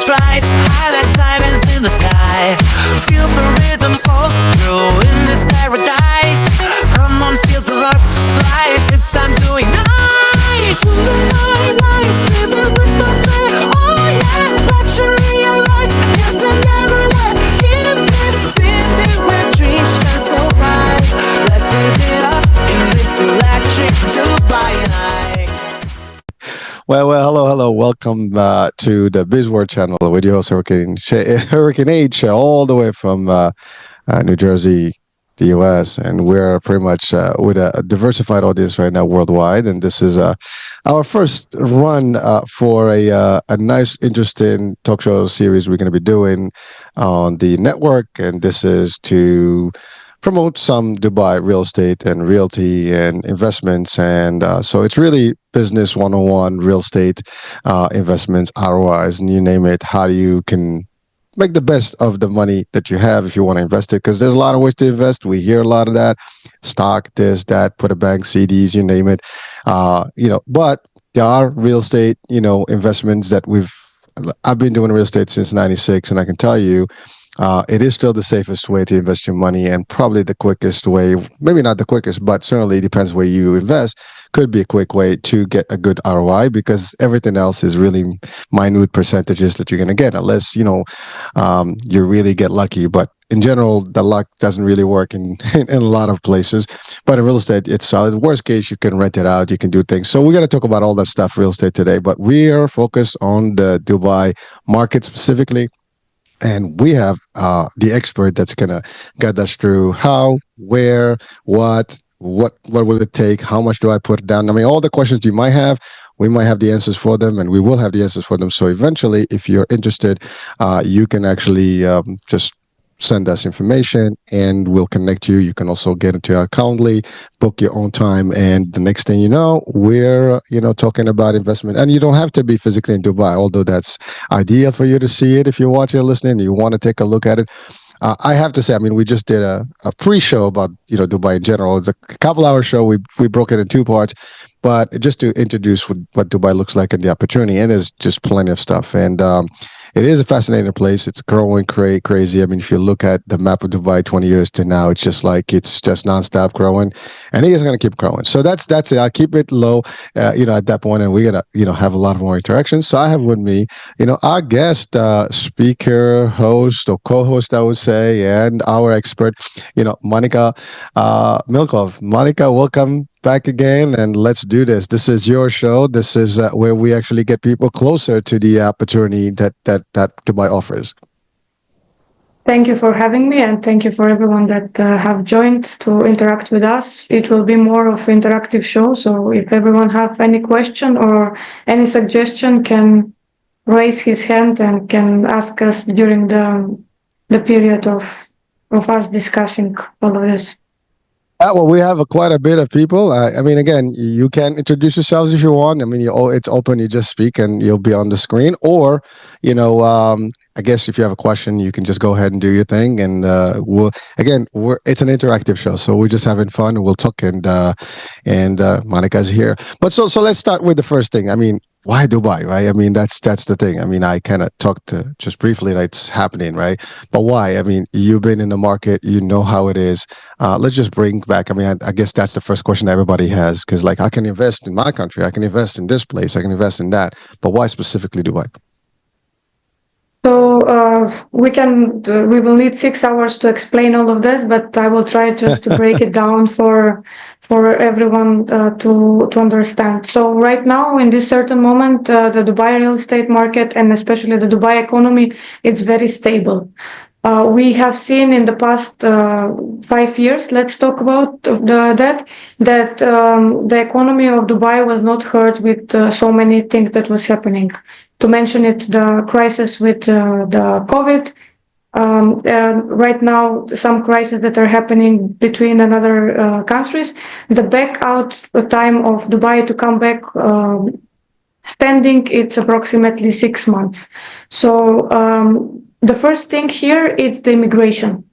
rise, highlight diamonds in the sky. Feel the rhythm pulse through in this paradise. Come on, feel the love life. It's time to ignite. Moonlight lights, living with no fear. Oh yeah, luxury and lights, dancing everywhere. In this city where dreams shine so bright. Let's live it up in this electric Dubai night. Well, hello. Welcome to the BizWord channel with your host, Hurricane H, all the way from New Jersey, the US. And we're pretty much with a diversified audience right now worldwide. And this is our first run for a nice, interesting talk show series we're going to be doing on the network. And this is to promote some Dubai real estate and realty and investments. And so it's really business 101, real estate investments, ROIs, and you name it, how you can make the best of the money that you have if you want to invest it, because there's a lot of ways to invest. We hear a lot of that, stock, this, that, put a bank, CDs, you name it. But there are real estate, investments that I've been doing real estate since 96, and I can tell you, it is still the safest way to invest your money, and probably the quickest way, maybe not the quickest, but certainly depends where you invest, could be a quick way to get a good ROI, because everything else is really minute percentages that you're going to get, unless, you really get lucky. But in general, the luck doesn't really work in a lot of places. But in real estate, it's solid. Worst case, you can rent it out, you can do things. So we're going to talk about all that stuff, real estate today, but we are focused on the Dubai market specifically. And we have the expert that's going to guide us through how, where, what will it take? How much do I put down? I mean, all the questions you might have, we might have the answers for them, and we will have the answers for them. So eventually, if you're interested, you can actually just send us information and we'll connect you. You can also get into our Calendly, book your own time, and the next thing you know, we're talking about investment. And you don't have to be physically in Dubai, although that's ideal for you to see it. If you're watching or listening and you want to take a look at it, I have to say, I mean, we just did a pre-show about Dubai in general. It's a couple-hour show. We broke it in two parts, but just to introduce what Dubai looks like and the opportunity, and there's just plenty of stuff. And it is a fascinating place. It's growing crazy. I mean, if you look at the map of Dubai 20 years to now, it's just nonstop growing, and it is going to keep growing. So that's it. I'll keep it low, at that point, and we're gonna, have a lot of more interactions. So I have with me, our guest, speaker, host, or co-host, I would say, and our expert, Monica Milkov. Monica, welcome back again, and let's do this. This is your show. This is where we actually get people closer to the opportunity that Dubai offers. Thank you for having me, and thank you for everyone that have joined to interact with us. It will be more of interactive show, so if everyone have any question or any suggestion, can raise his hand and can ask us during the period of us discussing all of this. Well, we have quite a bit of people. I mean, again, you can introduce yourselves if you want. I mean, it's open. You just speak and you'll be on the screen. Or, I guess if you have a question, you can just go ahead and do your thing. And it's an interactive show, so we're just having fun. We'll talk, and Monica's here. But so let's start with the first thing. I mean, why Dubai, right? I mean, that's the thing. I mean, I kind of talked just briefly that it's happening, right? But why? I mean, you've been in the market, you know how it is. Let's just bring back, I mean, I guess that's the first question everybody has, because I can invest in my country, I can invest in this place, I can invest in that, but why specifically Dubai? So we will need 6 hours to explain all of this, but I will try just to break it down for everyone to understand. So right now, in this certain moment, the Dubai real estate market, and especially the Dubai economy, it's very stable. We have seen in the past 5 years, let's talk about that the economy of Dubai was not hurt with so many things that was happening. To mention it, the crisis with the COVID, right now some crises that are happening between another countries. The back out time of Dubai to come back standing, it's approximately 6 months. So the first thing here is the immigration.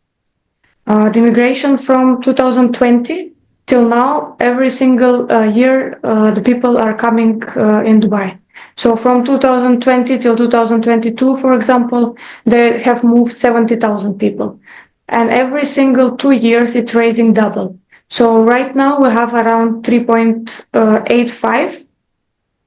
The immigration from 2020 till now, every single year, the people are coming in Dubai. So from 2020 till 2022, for example, they have moved 70,000 people. And every single 2 years, it's raising double. So right now we have around 3.85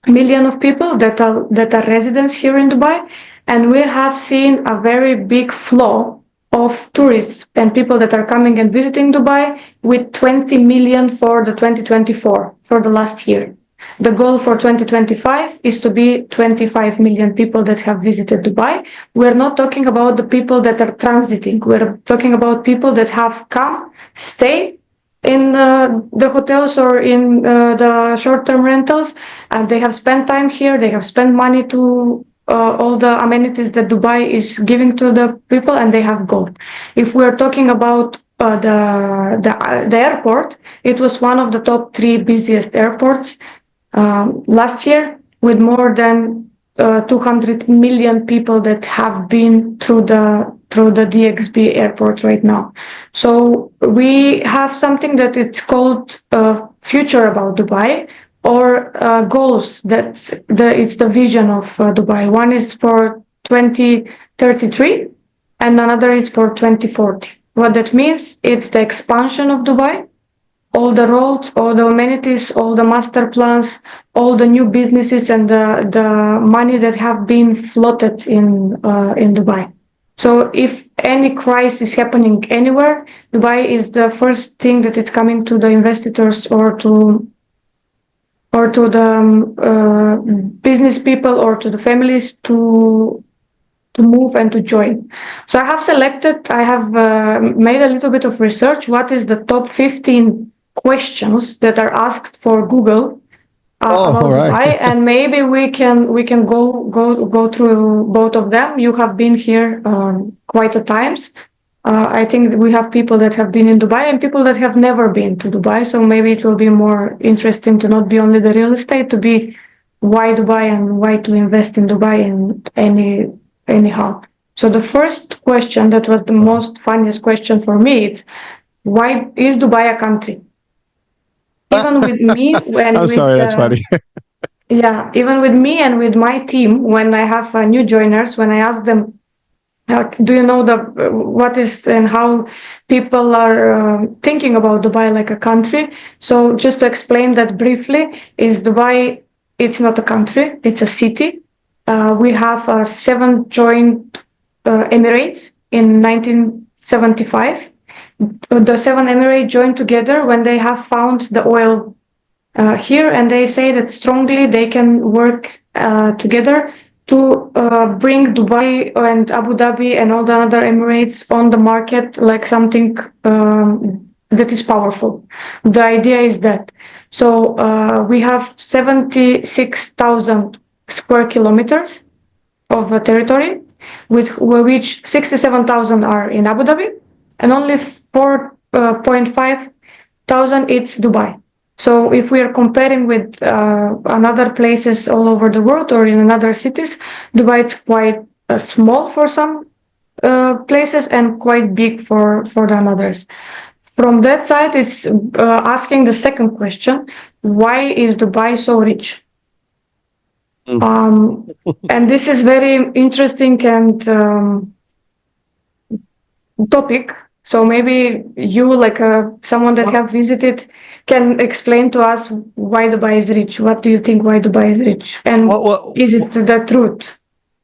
million of people that are residents here in Dubai, and we have seen a very big flow of tourists and people that are coming and visiting Dubai with 20 million for the 2024 for the last year. The goal for 2025 is to be 25 million people that have visited Dubai. We're not talking about the people that are transiting. We're talking about people that have come, stay in the hotels or in the short-term rentals, and they have spent time here. They have spent money to all the amenities that Dubai is giving to the people, and they have gone. If we're talking about the airport, it was one of the top three busiest airports last year, with more than 200 million people that have been through the DXB airport right now. So we have something that it's called Future About Dubai, or goals that it's the vision of Dubai. One is for 2033 and another is for 2040. What that means, it's the expansion of Dubai, all the roads, all the amenities, all the master plans, all the new businesses, and the money that have been floated in Dubai. So if any crisis is happening anywhere, Dubai is the first thing that is coming to the investors or to the business people or to the families to move and to join. So I have made a little bit of research. What is the top 15 questions that are asked for Google about right. Dubai, and maybe we can go through both of them. You have been here quite a times. I think we have people that have been in Dubai and people that have never been to Dubai. So maybe it will be more interesting to not be only the real estate, to be why Dubai and why to invest in Dubai in anyhow. So the first question that was the most funniest question for me is, why is Dubai a country? Even with me I'm sorry, that's funny. yeah, even with me and with my team, when I have new joiners, when I ask them, do you know what is and how people are thinking about Dubai like a country? So just to explain that briefly, is Dubai, it's not a country, it's a city. We have 7 joint emirates in 1975. The 7 emirates joined together when they have found the oil here, and they say that strongly they can work together to bring Dubai and Abu Dhabi and all the other Emirates on the market like something that is powerful. The idea is that. So we have 76,000 square kilometers of territory, with which 67,000 are in Abu Dhabi, and only 4.5 thousand it's Dubai. So if we are comparing with another places all over the world or in other cities, Dubai is quite small for some places and quite big for the others. From that side, it's asking the second question: why is Dubai so rich? And this is very interesting and topic. So maybe you, like someone that have visited, can explain to us why Dubai is rich. What do you think why Dubai is rich? And is it the truth?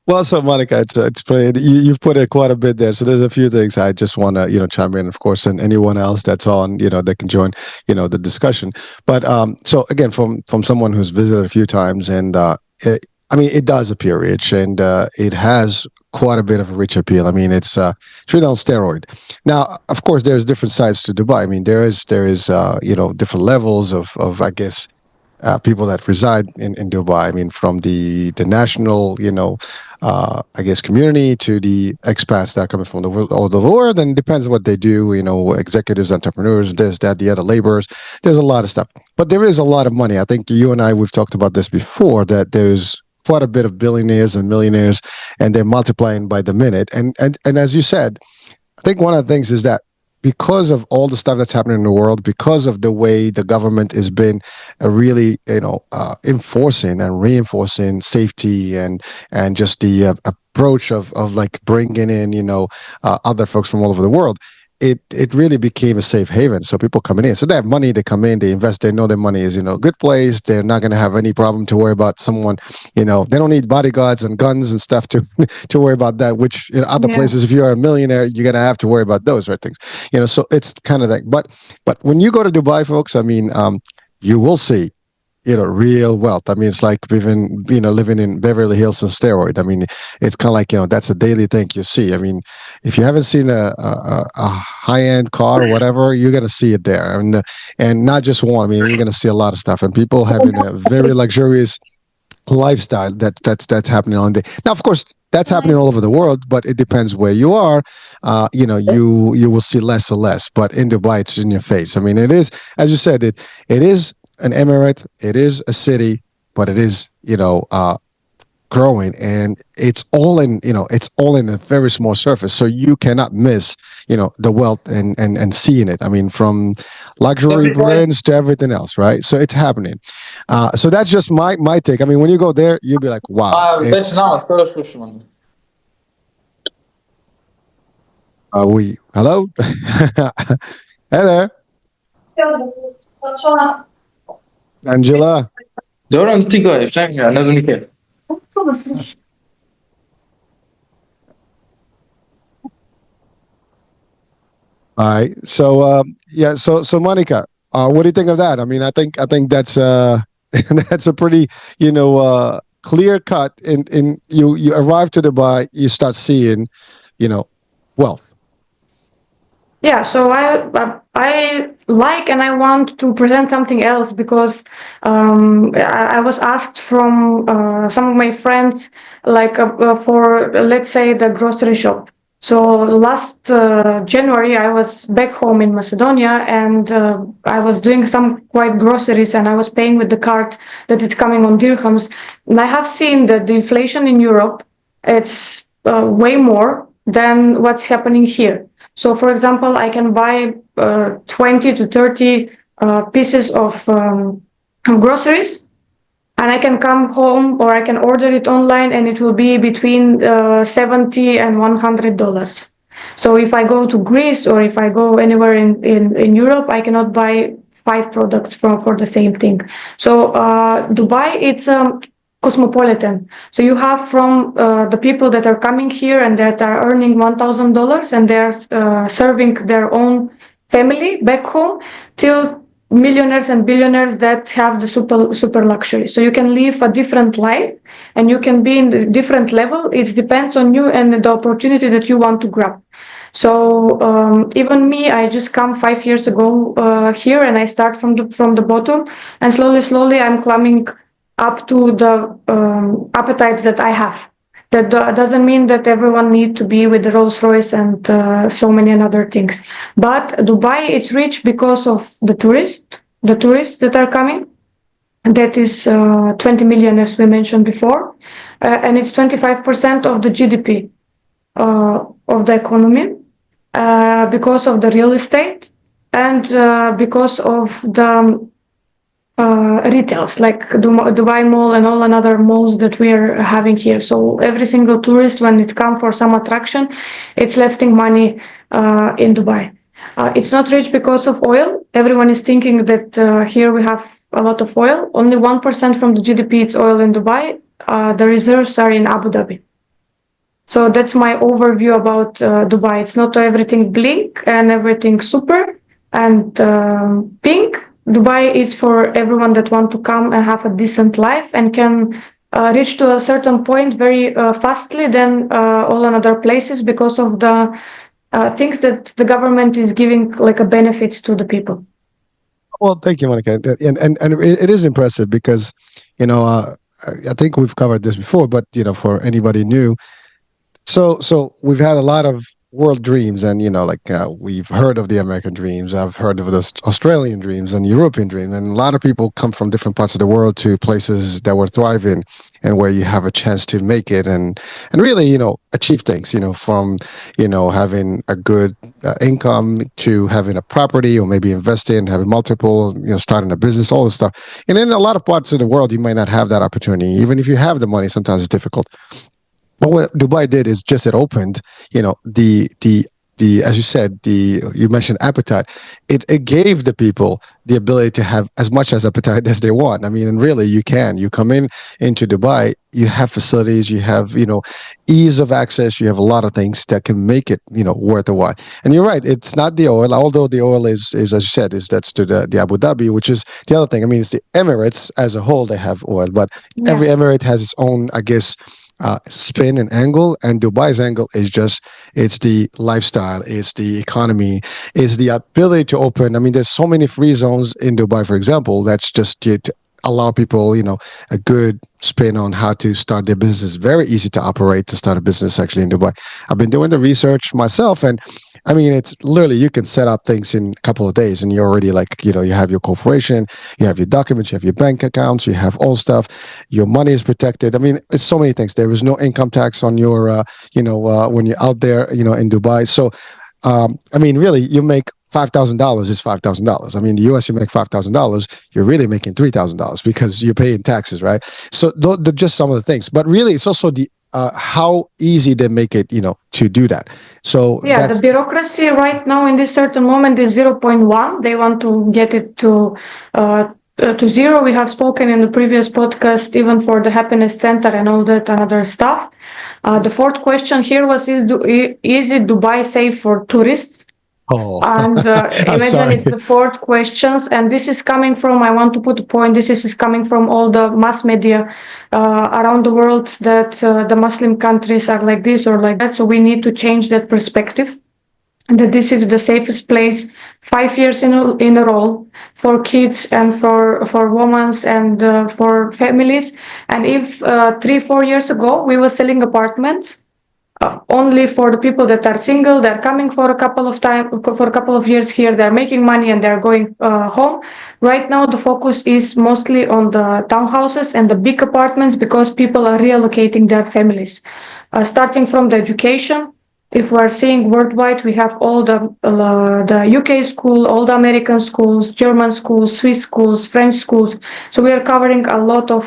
Well, so Monica, it's pretty, you've put it quite a bit there. So there's a few things I just want to, chime in, of course, and anyone else that's on, that can join, the discussion. But so again, from someone who's visited a few times, and it does appear rich, and it has quite a bit of a rich appeal. I mean, it's really on steroid. Now, of course, there's different sides to Dubai. I mean, there is different levels of I guess people that reside in Dubai. I mean, from the national, I guess community to the expats that are coming from the world, and it depends on what they do. Executives, entrepreneurs, this, that, the other, laborers. There's a lot of stuff, but there is a lot of money. I think you and I, we've talked about this before, that there's quite a bit of billionaires and millionaires, and they're multiplying by the minute. And as you said, I think one of the things is that because of all the stuff that's happening in the world, because of the way the government has been really, enforcing and reinforcing safety and just the approach of like bringing in, other folks from all over the world. It really became a safe haven. So people coming in, so they have money, they come in, they invest, they know their money is in a good place. They're not going to have any problem to worry about someone. They don't need bodyguards and guns and stuff to to worry about that. Which in other Yeah. places, if you are a millionaire, you're going to have to worry about those right things. So it's kind of like, but when you go to Dubai, folks, I mean, you will see real wealth. I mean, it's like living in Beverly Hills on steroid. I mean, it's kind of like, that's a daily thing you see. I mean, if you haven't seen a high end car or whatever, you're gonna see it there, and not just one. I mean, you're gonna see a lot of stuff, and people having a very luxurious lifestyle that's happening on the now. Of course, that's happening all over the world, but it depends where you are. You will see less and less, but in Dubai, it's in your face. I mean, it is, as you said, it is an emirate, it is a city, but it is growing, and it's all in a very small surface, so you cannot miss the wealth and seeing it. I mean, from luxury brands to everything else, right? So it's happening. So that's just my take. I mean, when you go there, you'll be like, wow, بس نعم كله شو شو من we hello. Hey there, Angela. دورة أنت جاي فاهم يعني لازم كيف All right. So yeah. So Monica, what do you think of that? I mean, I think that's that's a pretty clear cut. In you arrive to Dubai, you start seeing wealth. Yeah, so I like and I want to present something else because I was asked from some of my friends, like for let's say the grocery shop. So last January I was back home in Macedonia, and I was doing some quite groceries, and I was paying with the card that it's coming on dirhams, and I have seen that the inflation in Europe, it's way more than what's happening here. So, for example, I can buy 20 to 30 pieces of groceries, and I can come home or I can order it online, and it will be between $70 and $100. So if I go to Greece or if I go anywhere in Europe, I cannot buy 5 products for the same thing. So Dubai, it's cosmopolitan. So you have from the people that are coming here and that are earning $1,000, and they're serving their own family back home, till millionaires and billionaires that have the super luxury. So you can live a different life, and you can be in a different level. It depends on you and the opportunity that you want to grab. So even me, I just come 5 years ago here, and I start from the bottom, and slowly I'm climbing up to the appetites that I have. That doesn't mean that everyone needs to be with the Rolls Royce and so many other things. But Dubai is rich because of the tourists that are coming. That is 20 million, as we mentioned before, and it's 25% of the GDP of the economy, because of the real estate, and because of the retails, like Dubai Mall and all another malls that we are having here. So every single tourist, when it comes for some attraction, it's lefting money in Dubai. It's not rich because of oil. Everyone is thinking that here we have a lot of oil. Only 1% from the GDP is oil in Dubai. The reserves are in Abu Dhabi. So that's my overview about Dubai. It's not everything blink and everything super and pink. Dubai is for everyone that want to come and have a decent life and can reach to a certain point very fastly than all other places, because of the things that the government is giving like a benefits to the people. Well, thank you, Monica, and it is impressive because I think we've covered this before, but for anybody new, so we've had a lot of world dreams, and like we've heard of the American dreams, I've heard of the Australian dreams and European dreams, and a lot of people come from different parts of the world to places that were thriving and where you have a chance to make it and really achieve things, from having a good income to having a property or maybe investing, having multiple, starting a business, all this stuff. And in a lot of parts of the world you might not have that opportunity. Even if you have the money, sometimes it's difficult. But what Dubai did is just it opened, the as you said, you mentioned appetite. It gave the people the ability to have as much as appetite as they want. I mean, and really, you come into Dubai, you have facilities, you have ease of access, you have a lot of things that can make it worth a while. And you're right, it's not the oil, although the oil is as you said, is that's to the Abu Dhabi, which is the other thing. I mean, it's the Emirates as a whole, they have oil, but Yeah. every Emirate has its own, I guess, spin and angle. And Dubai's angle is just it's the lifestyle, it's the economy, it's the ability to open. I mean, there's so many free zones in Dubai, for example, that's just to allow people a good spin on how to start their business. Very easy to operate, to start a business actually in Dubai. I've been doing the research myself, and I mean, it's literally you can set up things in a couple of days, and you're already like, you have your corporation, you have your documents, you have your bank accounts, you have all stuff. Your money is protected. I mean, it's so many things. There is no income tax on your, when you're out there, in Dubai. So, I mean, really, you make $5,000 is $5,000. I mean, in the U.S. you make $5,000, you're really making $3,000 because you're paying taxes, right? So, they're just some of the things. But really, it's also the how easy they make it, to do that. So Yeah, the that's bureaucracy right now in this certain moment is zero point 0.1. They want to get it to zero. We have spoken in the previous podcast, even for the happiness center and all that and other stuff. The fourth question here was: is it Dubai safe for tourists? oh, And I'm imagine sorry. it's the fourth questions, and this is coming from, I want to put a point, is coming from all the mass media around the world, that the Muslim countries are like this or like that. So we need to change that perspective, and that this is the safest place 5 years in a row for kids and for women and for families. And if 3-4 years ago we were selling apartments only for the people that are single, they're coming for a couple of years here, they're making money and they're going home. Right now the focus is mostly on the townhouses and the big apartments, because people are reallocating their families, starting from the education. If we're seeing worldwide, we have all the UK school, all the American schools, German schools, Swiss schools, French schools. So we are covering a lot of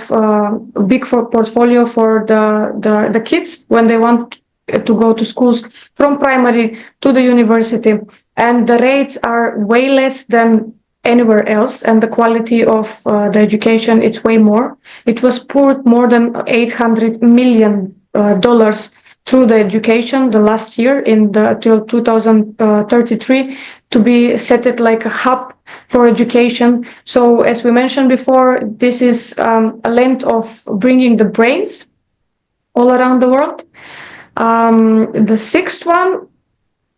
big portfolio for the kids when they want to go to schools, from primary to the university. And the rates are way less than anywhere else, and the quality of the education, it's way more. It was poured more than $800 million through the education the last year till 2033, to be set it like a hub for education. So as we mentioned before, this is a length of bringing the brains all around the world. The sixth one,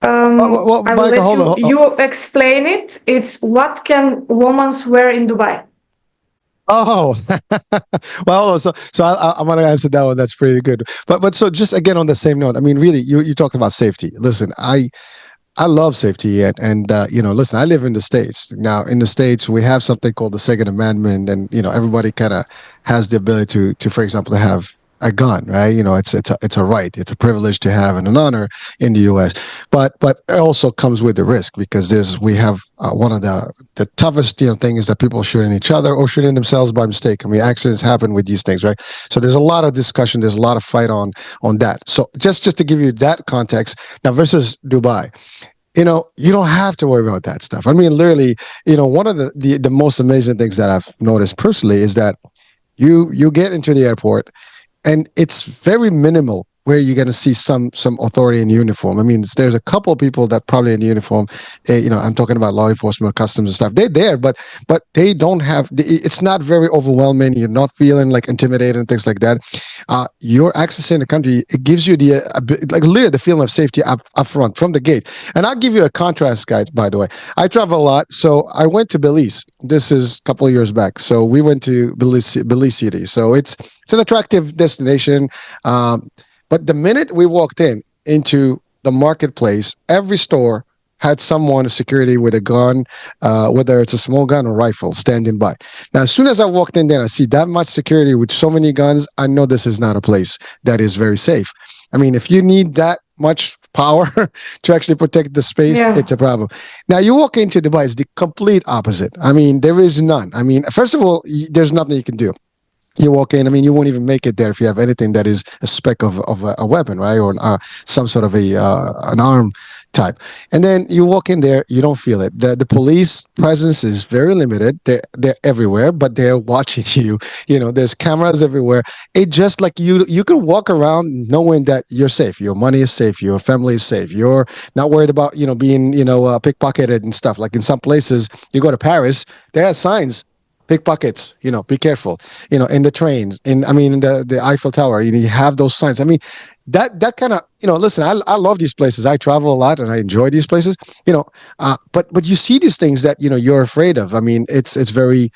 I will Michael, let hold on. you explain it. It's what can women wear in Dubai? Oh, well, so I'm gonna answer that one. That's pretty good. But so just again on the same note, I mean, really, you talked about safety. Listen, I love safety, and listen, I live in the States. Now, in the States, we have something called the Second Amendment, and everybody kind of has the ability to, for example, to have a gun, right? It's a right, it's a privilege to have and an honor in the U.S. But it also comes with the risk, because we have one of the toughest thing is that people shooting each other or shooting themselves by mistake. I mean, accidents happen with these things, right? So there's a lot of discussion, there's a lot of fight on that. So just to give you that context now versus Dubai. You don't have to worry about that stuff. I mean, literally, one of the most amazing things that I've noticed personally is that you get into the airport, and it's very minimal where you're going to see some authority in uniform. I mean, there's a couple of people that probably in uniform, I'm talking about law enforcement, customs and stuff. They're there, but they don't have. It's not very overwhelming. You're not feeling like intimidated and things like that. You're accessing the country. It gives you literally the feeling of safety up front from the gate. And I'll give you a contrast, guys. By the way, I travel a lot, so I went to Belize. This is a couple of years back. So we went to Belize City. So it's an attractive destination. But the minute we walked into the marketplace, every store had someone, a security with a gun, whether it's a small gun or rifle, standing by. Now, as soon as I walked in there, I see that much security with so many guns. I know this is not a place that is very safe. I mean, if you need that much power to actually protect the space, Yeah. it's a problem. Now, you walk into Dubai, it's the complete opposite. I mean, there is none. I mean, first of all, there's nothing you can do. You walk in, I mean, you won't even make it there if you have anything that is a speck of a weapon, right? Or some sort of an arm type. And then you walk in there, you don't feel it. The police presence is very limited. They're everywhere, but they're watching you. You know, there's cameras everywhere. It just like you can walk around knowing that you're safe. Your money is safe. Your family is safe. You're not worried about, being, pickpocketed and stuff. Like in some places, you go to Paris, they have signs, pickpockets, be careful, in the trains, in the Eiffel Tower, you have those signs. I mean, that kind of, listen, I love these places. I travel a lot and I enjoy these places, but you see these things that, you're afraid of. I mean, it's very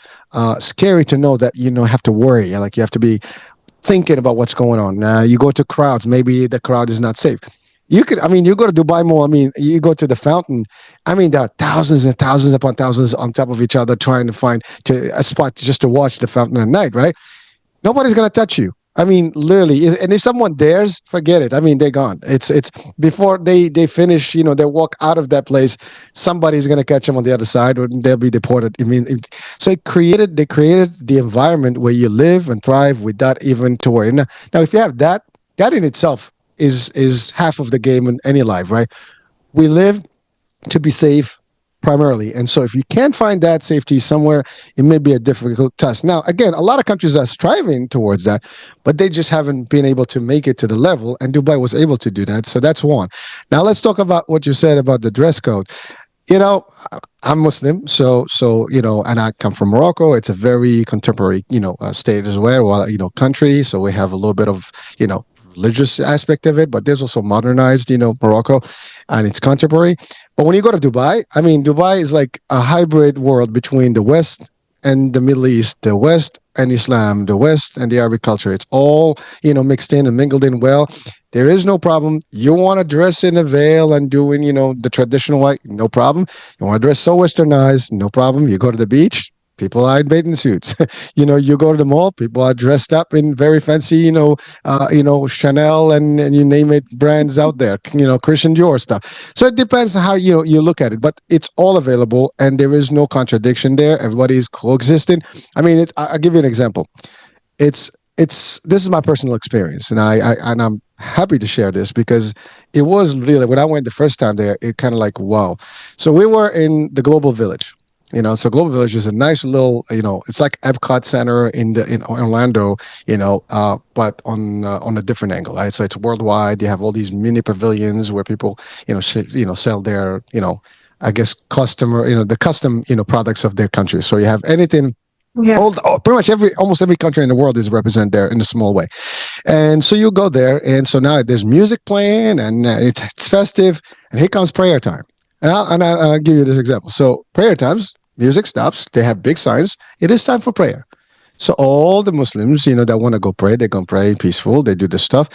scary to know that, have to worry. Like you have to be thinking about what's going on. You go to crowds, maybe the crowd is not safe. You go to Dubai Mall. I mean, you go to the fountain. I mean, there are thousands and thousands upon thousands on top of each other trying to find a spot just to watch the fountain at night, right? Nobody's going to touch you. I mean, literally. And if someone dares, forget it. I mean, they're gone. It's before they finish, they walk out of that place, somebody's going to catch them on the other side or they'll be deported. I mean, so they created the environment where you live and thrive without even to worry. Now if you have that in itself is half of the game in any life, right? We live to be safe primarily. And so if you can't find that safety somewhere, it may be a difficult task. Now, again, a lot of countries are striving towards that, but they just haven't been able to make it to the level. And Dubai was able to do that. So that's one. Now let's talk about what you said about the dress code. You know, I'm Muslim, so and I come from Morocco. It's a very contemporary, state as well, country. So we have a little bit of, religious aspect of it, but there's also modernized, Morocco, and it's contemporary. But when you go to Dubai, I mean, Dubai is like a hybrid world between the West and the Middle East, the West and Islam, the West and the Arabic culture. It's all, mixed in and mingled in well. There is no problem. You want to dress in a veil and doing, the traditional way, no problem. You want to dress so westernized, no problem. You go to the beach, people are in bathing suits. You go to the mall, people are dressed up in very fancy, Chanel and you name it brands out there, Christian Dior stuff. So it depends on how you look at it, but it's all available and there is no contradiction there. Everybody is coexisting. I mean, I'll give you an example. This is my personal experience, and I'm happy to share this because it was really, when I went the first time there, it kind of like, wow. So we were in the Global Village. So Global Village is a nice little, it's like Epcot Center in Orlando, but on a different angle, right? So it's worldwide. You have all these mini pavilions where people, sell their, I guess customer, the custom, products of their country. So you have anything. Yeah. Pretty much almost every country in the world is represented there in a small way. And so you go there, and so now there's music playing, and it's festive, and here comes prayer time. And I'll give you this example. So prayer times, music stops. They have big signs. It is time for prayer. So all the Muslims, that want to go pray, they're going to pray peaceful. They do this stuff.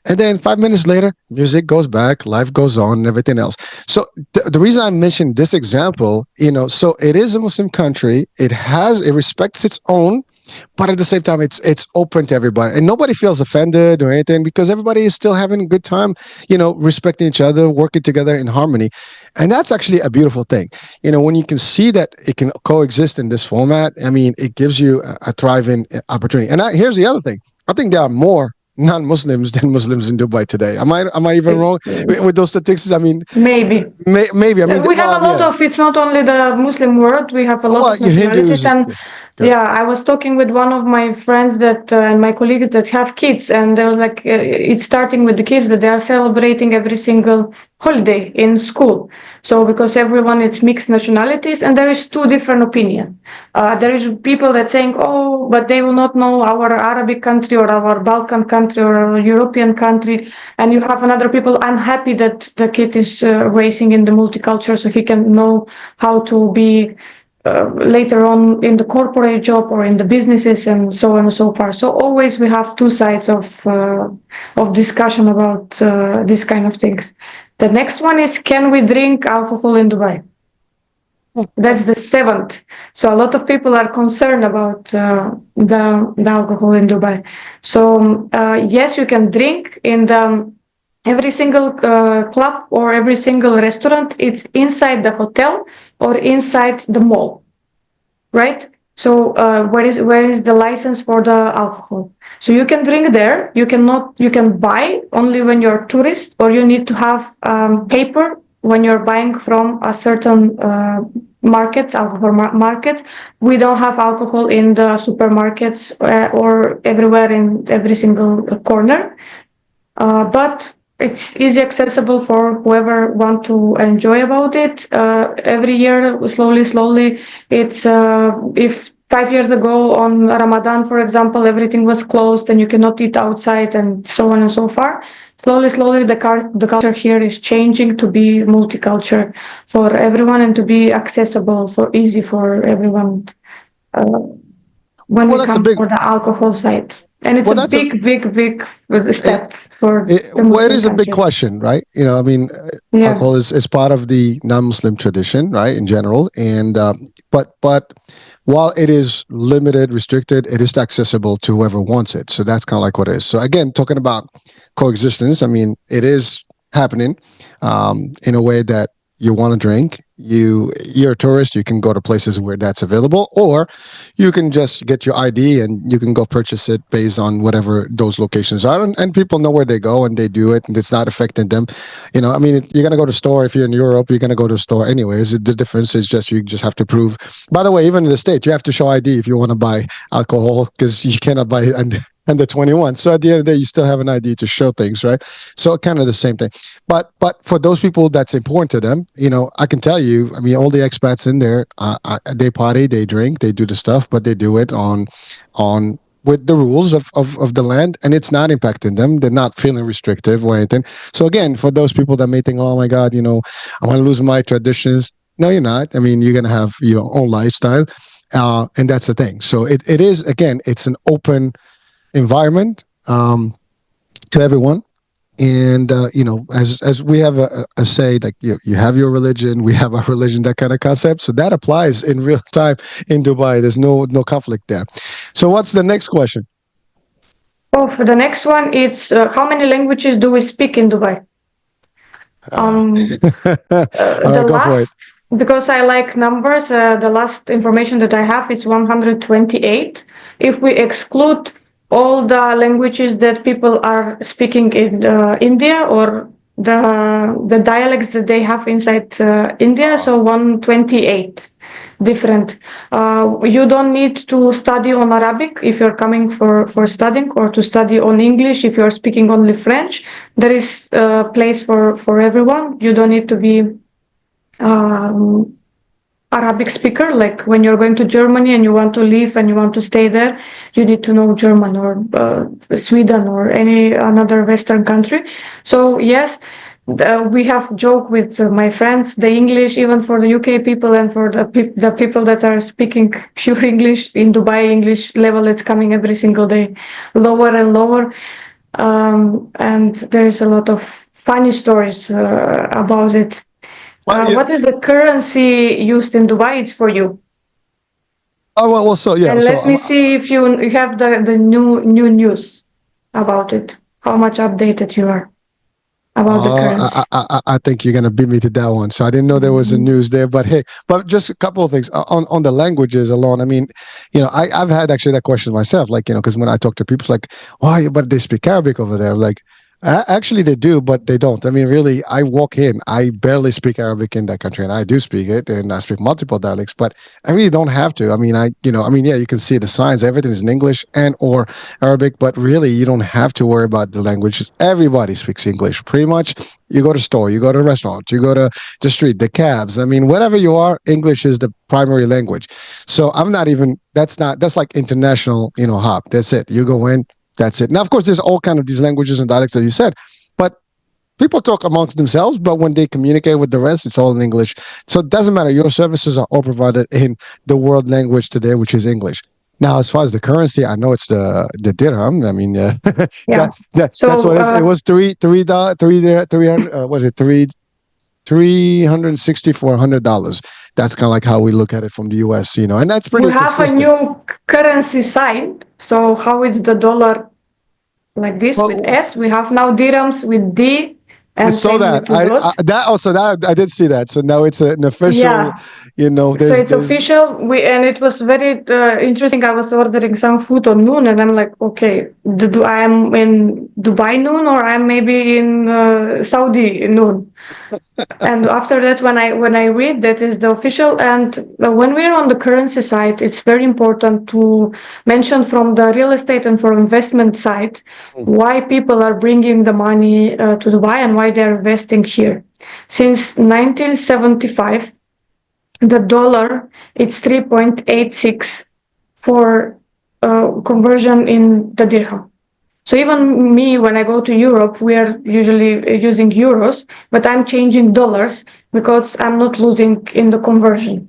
And then 5 minutes later, music goes back, life goes on, and everything else. So the reason I mentioned this example, so it is a Muslim country. It respects its own, but at the same time, it's open to everybody, and nobody feels offended or anything because everybody is still having a good time, respecting each other, working together in harmony. And that's actually a beautiful thing. When you can see that it can coexist in this format, I mean, it gives you a thriving opportunity. And here's the other thing. I think there are more non-Muslims than Muslims in Dubai today. Am I even wrong with those statistics? I mean, maybe. Maybe. I mean, we have a lot of. It's not only the Muslim world. We have a lot of nationalities, and I was talking with one of my friends and my colleagues that have kids, and they're like, it's starting with the kids that they are celebrating every single holiday in school. So because everyone is mixed nationalities, and there is two different opinions. There is people that saying, oh, but they will not know our Arabic country or our Balkan country or our European country. And you have another people. I'm happy that the kid is raising in the multicultural, so he can know how to be later on in the corporate job or in the businesses and so on and so forth. So always we have two sides of discussion about this kind of things. The next one is, can we drink alcohol in Dubai? That's the seventh. So a lot of people are concerned about the alcohol in Dubai. So yes, you can drink in the every single club or every single restaurant. It's inside the hotel or inside the mall, right? So where is the license for the alcohol? So you can drink there. You can buy only when you're a tourist, or you need to have paper when you're buying from a certain markets, alcohol markets. We don't have alcohol in the supermarkets or everywhere in every single corner, but it's easy accessible for whoever want to enjoy about it. Every year, slowly, it's if 5 years ago on Ramadan, for example, everything was closed and you cannot eat outside and so on and so far. Slowly, the culture here is changing to be multicultural for everyone and to be accessible easy for everyone when we come for the alcohol side. And it's a big step for the Muslim it is a big countries. question, right? I mean, alcohol is part of the non-Muslim tradition, right, in general. And but while it is limited, restricted, it is accessible to whoever wants it. So that's kind of like what it is. So again, talking about coexistence, I mean, it is happening in a way that you want to drink. You're a tourist, you can go to places where that's available, or you can just get your ID and you can go purchase it based on whatever those locations are. And people know where they go and they do it, and it's not affecting them. I mean, you're going to go to the store. If you're in Europe, you're going to go to the store anyways. The difference is just you just have to prove. By the way, even in the States, you have to show ID if you want to buy alcohol, because you cannot buy it under 21. So at the end of the day, you still have an ID to show things, right? So kind of the same thing. But for those people that's important to them, I can tell you, I mean, all the expats in there, they party, they drink, they do the stuff, but they do it on with the rules of the land, and it's not impacting them. They're not feeling restrictive or anything. So again, for those people that may think, oh my God, I want to lose my traditions. No, you're not. I mean, you're going to have your own lifestyle. And that's the thing. So it is, again, it's an open environment to everyone. And as we have a say, like you have your religion, we have our religion, that kind of concept. So that applies in real time in Dubai. There's no conflict there. So what's the next question? Oh, for the next one, it's how many languages do we speak in Dubai? Go for it. Because I like numbers, the last information that I have is 128. If we exclude all the languages that people are speaking in India, or the dialects that they have inside India, so 128 different. You don't need to study on Arabic if you're coming for studying, or to study on English if you're speaking only French. There is a place for everyone. You don't need to be Arabic speaker. Like when you're going to Germany and you want to live and you want to stay there, you need to know German, or Sweden, or any another Western country. So yes, we have joke with my friends, the English, even for the UK people and for the people that are speaking pure English in Dubai, English level, it's coming every single day lower and lower. And there is a lot of funny stories about it. What is the currency used in Dubai? It's for you. Oh, well, so yeah. And let me see if you have the new news about it. How much updated you are about the currency? I think you're gonna beat me to that one. So I didn't know there was a news there. But hey, just a couple of things on the languages alone. I mean, I've had actually that question myself. Like, because when I talk to people, it's like, why? But they speak Arabic over there. Like, actually, they do, but they don't. I mean, really, I walk in. I barely speak Arabic in that country, and I do speak it, and I speak multiple dialects. But I really don't have to. I mean, yeah, you can see the signs. Everything is in English and or Arabic, but really, you don't have to worry about the language. Everybody speaks English, pretty much. You go to store, you go to a restaurant, you go to the street, the cabs. I mean, whatever you are, English is the primary language. So I'm not even. That's like international, hop. That's it. You go in. That's it. Now, of course, there's all kind of these languages and dialects that you said, but people talk amongst themselves, but when they communicate with the rest, it's all in English. So it doesn't matter. Your services are all provided in the world language today, which is English. Now, as far as the currency, I know it's the dirham. I mean, Yeah. that's So what it is. It was was it 360 for $100. That's kind of like how we look at it from the US, and that's pretty we have a consistent. new currency sign. So how is the dollar like this with Well, S? We have now dirhams with D, I and saw same that. with two dots. That I did see that. So now it's an official, Yeah. So there's it's official. And it was very interesting. I was ordering some food on noon, and I'm like, okay, do I am in Dubai noon, or I'm maybe in Saudi noon? And after that, when I read that is the official, and when we're on the currency side, it's very important to mention from the real estate and for investment side why people are bringing the money to Dubai and why they're investing here. Since 1975, the dollar is 3.86 for conversion in the dirham. So even me, when I go to Europe, we are usually using euros, but I'm changing dollars because I'm not losing in the conversion.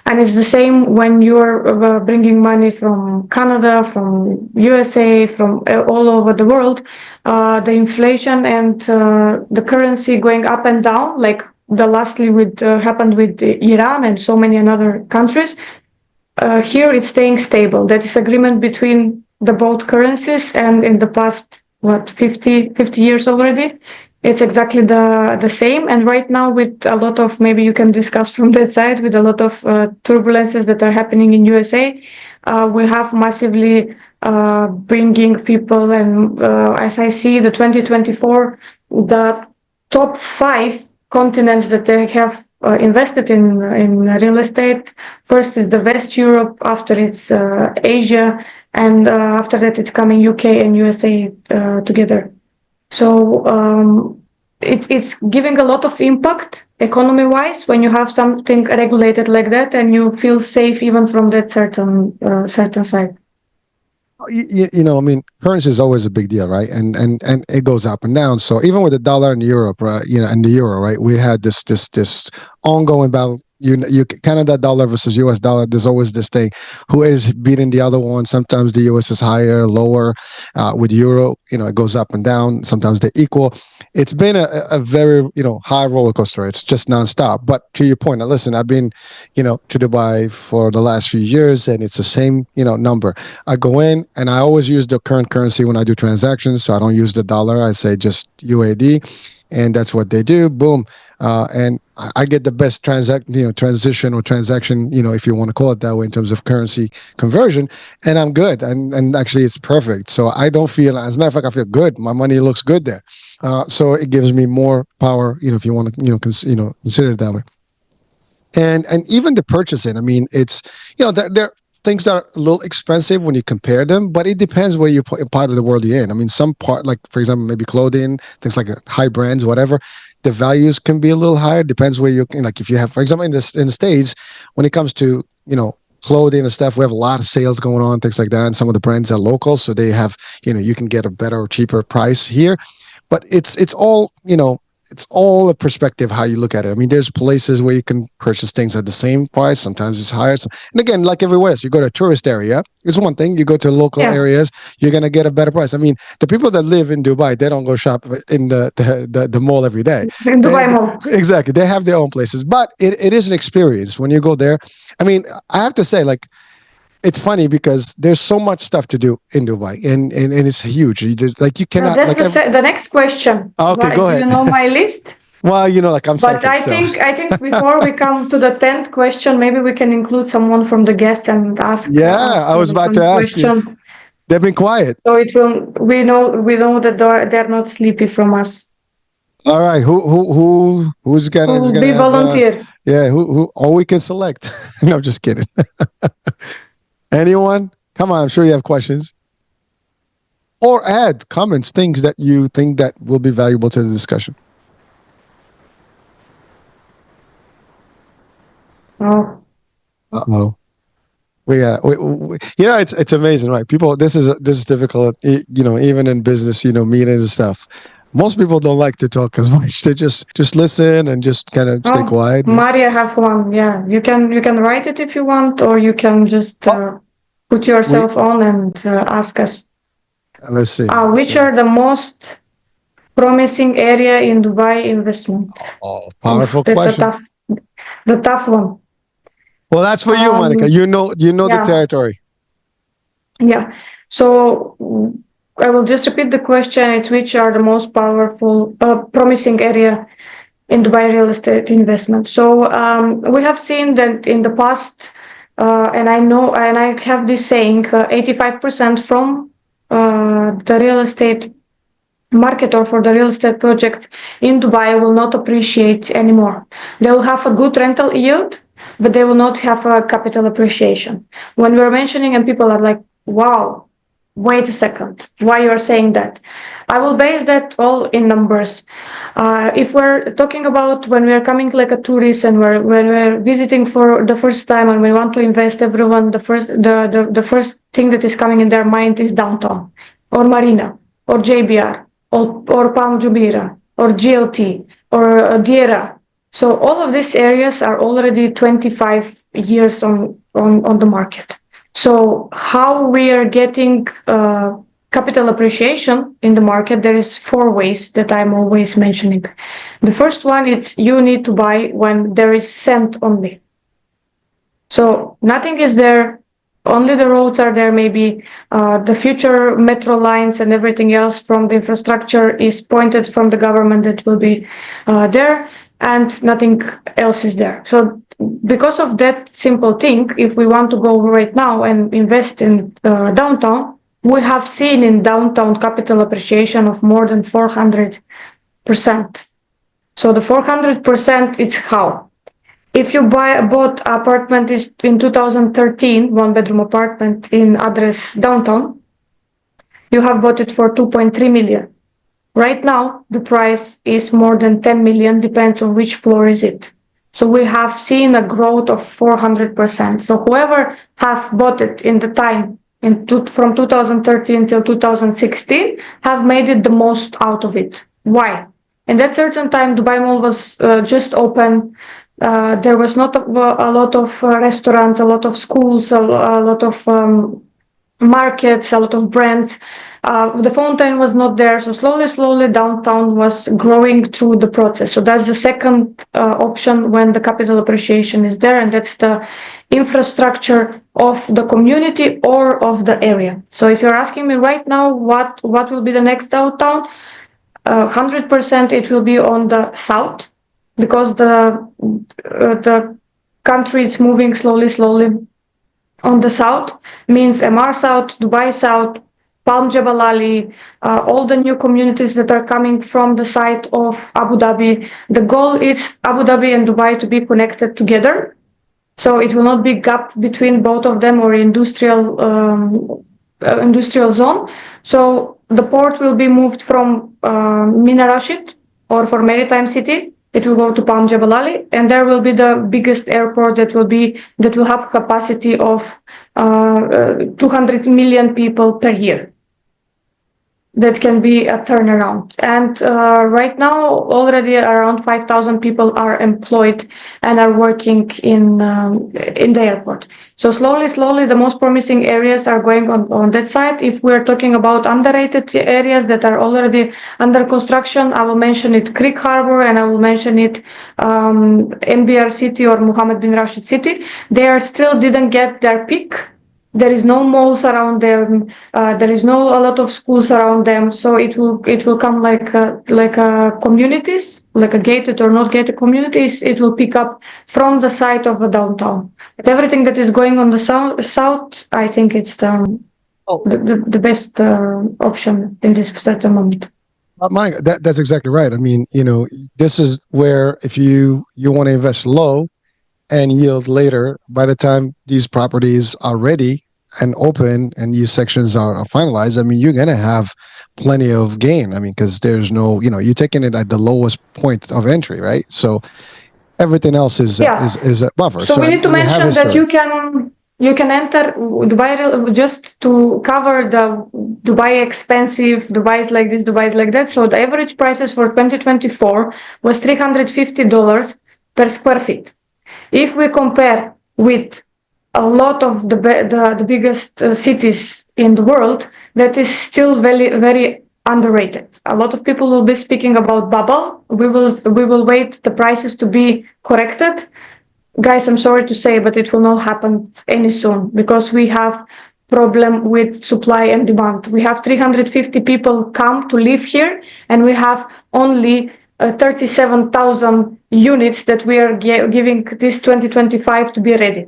And it's the same when you're bringing money from Canada, from USA, from all over the world. The inflation and the currency going up and down, like the lastly with happened with Iran and so many other countries. Here it's staying stable. That is agreement between the both currencies, and in the past, 50 years already, it's exactly the same. And right now, with a lot of, maybe you can discuss from that side, with a lot of turbulences that are happening in USA, we have massively bringing people. And as I see the 2024, the top 5 continents that they have invested in real estate. First is the West Europe, after it's Asia, and after that it's coming UK and USA together. So it's giving a lot of impact economy-wise when you have something regulated like that, and you feel safe even from that certain side. I mean, currency is always a big deal, right? And it goes up and down. So even with the dollar and Europe, right, and the euro, right, we had this ongoing battle. Canada dollar versus US dollar. There's always this thing: who is beating the other one? Sometimes the US is higher, lower. With euro, it goes up and down. Sometimes they're equal. It's been a very high roller coaster. It's just nonstop. But to your point, now listen, I've been to Dubai for the last few years, and it's the same number. I go in and I always use the current currency when I do transactions, so I don't use the dollar. I say just UAD, and that's what they do. Boom. And I get the best transition or transaction, if you want to call it that way, in terms of currency conversion, and I'm good. And actually, it's perfect. So I don't feel, as a matter of fact, I feel good. My money looks good there. So it gives me more power, if you want to, consider it that way. And even the purchasing, I mean, it's there things that are a little expensive when you compare them, but it depends where you part of the world you're in. I mean, some part, like for example, maybe clothing, things like high brands, whatever, the values can be a little higher. Depends where you like. If you have, for example, in the States, when it comes to clothing and stuff, we have a lot of sales going on, things like that. And some of the brands are local, so they have you can get a better or cheaper price here. But it's all it's all a perspective how you look at it. I mean, there's places where you can purchase things at the same price. Sometimes it's higher. And again, like everywhere else, you go to a tourist area, it's one thing. You go to local areas, you're going to get a better price. I mean, the people that live in Dubai, they don't go shop in the mall every day. In Dubai Mall. Exactly. They have their own places. But it is an experience when you go there. I mean, I have to say, like, it's funny because there's so much stuff to do in Dubai, and it's huge. You cannot. That's the next question. Okay, go ahead. Do you know my list? Well, like I'm But psychic, I think before we come to the 10th question, maybe we can include someone from the guests and ask. Yeah, I was about to ask you. They've been quiet. So it will. We know that they're not sleepy from us. All right, who's gonna be volunteer? Yeah, who? Or we can select. No, just kidding. Anyone? Come on, I'm sure you have questions. Or add comments, things that you think that will be valuable to the discussion. Oh. Uh-oh. It's amazing, right? People, this is difficult, even in business, meetings and stuff. Most people don't like to talk as much. They just listen and just kind of stay Oh, quiet. Maria have one. Yeah, you can write it if you want, or you can just put We yourself on and ask us. let's see. Which are the most promising area in Dubai investment? Oh, powerful That's question. the tough one. Well, that's for you, Monica. You know the Yeah, territory. yeah. So I will just repeat the question. It's which are the most promising area in Dubai real estate investment. So we have seen that in the past, and I know, and I have this saying, 85% from the real estate market or for the real estate project in Dubai will not appreciate anymore. They will have a good rental yield, but they will not have a capital appreciation. When we're mentioning and people are like, wow, wait a second, why you are saying that? I will base that all in numbers. If we're talking about when we're coming like a tourist and when we're visiting for the first time and we want to invest, everyone the first thing that is coming in their mind is downtown or Marina or JBR or Palm Jumeirah or GLT or Diera. So all of these areas are already 25 years on the market. So how we are getting capital appreciation in the market, there is 4 ways that I'm always mentioning. The first one is you need to buy when there is sand only. So nothing is there, only the roads are there, maybe the future metro lines and everything else from the infrastructure is pointed from the government that will be there, and nothing else is there. So because of that simple thing, if we want to go right now and invest in downtown, we have seen in downtown capital appreciation of more than 400%. So the 400% is how? If you bought apartment in 2013, 1-bedroom apartment in address downtown, you have bought it for 2.3 million. Right now, the price is more than 10 million, depends on which floor is it. So we have seen a growth of 400%. So whoever have bought it in the time from 2013 till 2016 have made it the most out of it. Why? In that certain time, Dubai Mall was just open. There was not a lot of restaurants, a lot of schools, a lot of markets, a lot of brands. The fountain was not there, so slowly downtown was growing through the process. So that's the second option when the capital appreciation is there, and that's the infrastructure of the community or of the area. So if you're asking me right now what will be the next downtown, 100% it will be on the south, because the country is moving slowly on the south, means MR South, Dubai South, Palm Jebel Ali, all the new communities that are coming from the side of Abu Dhabi. The goal is Abu Dhabi and Dubai to be connected together, so it will not be gap between both of them or industrial zone. So the port will be moved from Mina Rashid, or for maritime city, it will go to Palm Jebel Ali, and there will be the biggest airport that will have capacity of 200 million people per year. That can be a turnaround. And right now, already around 5,000 people are employed and are working in the airport. So slowly, the most promising areas are going on that side. If we're talking about underrated areas that are already under construction, I will mention it Creek Harbor, and I will mention it MBR City or Mohammed bin Rashid City. They are still didn't get their peak. There is no malls around them. There is no a lot of schools around them. So it will come like communities, like a gated or not gated communities. It will pick up from the side of a downtown. But everything that is going on the south, I think it's the best option in this certain moment. Mike, that's exactly right. I mean, this is where if you want to invest low and yield later, by the time these properties are ready and open and these sections are finalized, I mean, you're going to have plenty of gain. I mean, because there's no, you're taking it at the lowest point of entry, right? So everything else is a buffer. So we need to mention that you can you can enter Dubai just to cover the Dubai expensive, Dubai is like this, Dubai is like that. So the average prices for 2024 was $350 per square feet. If we compare with a lot of the biggest cities in the world, that is still very underrated. A lot of people will be speaking about bubble. We will wait the prices to be corrected. Guys, I'm sorry to say, but it will not happen any soon because we have problem with supply and demand. We have 350 people come to live here, and we have only 37,000 units that we are giving this 2025 to be ready.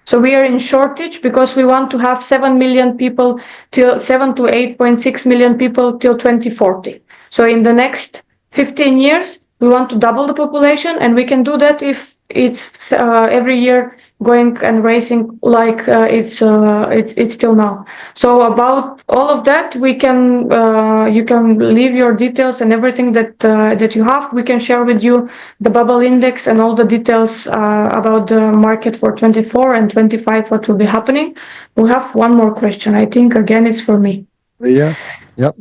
So we are in shortage because we want to have 7 million people till 7 to 8.6 million people till 2040. So in the next 15 years, we want to double the population, and we can do that if it's every year going and raising like it's till now. So about all of that, we can you can leave your details and everything that you have. We can share with you the bubble index and all the details about the market for 24 and 25, what will be happening. We have one more question. I think again it's for me. Yeah. Yep.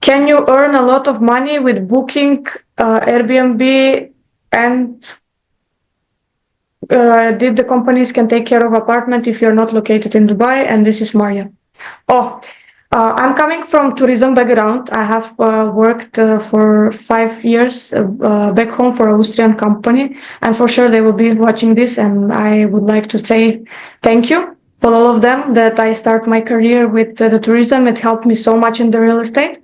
Can you earn a lot of money with booking Airbnb, and did the companies can take care of apartment if you're not located in Dubai? And this is Maria. Oh, I'm coming from tourism background. I have worked for 5 years back home for an Austrian company, and for sure they will be watching this. And I would like to say thank you for all of them that I start my career with the tourism. It helped me so much in the real estate.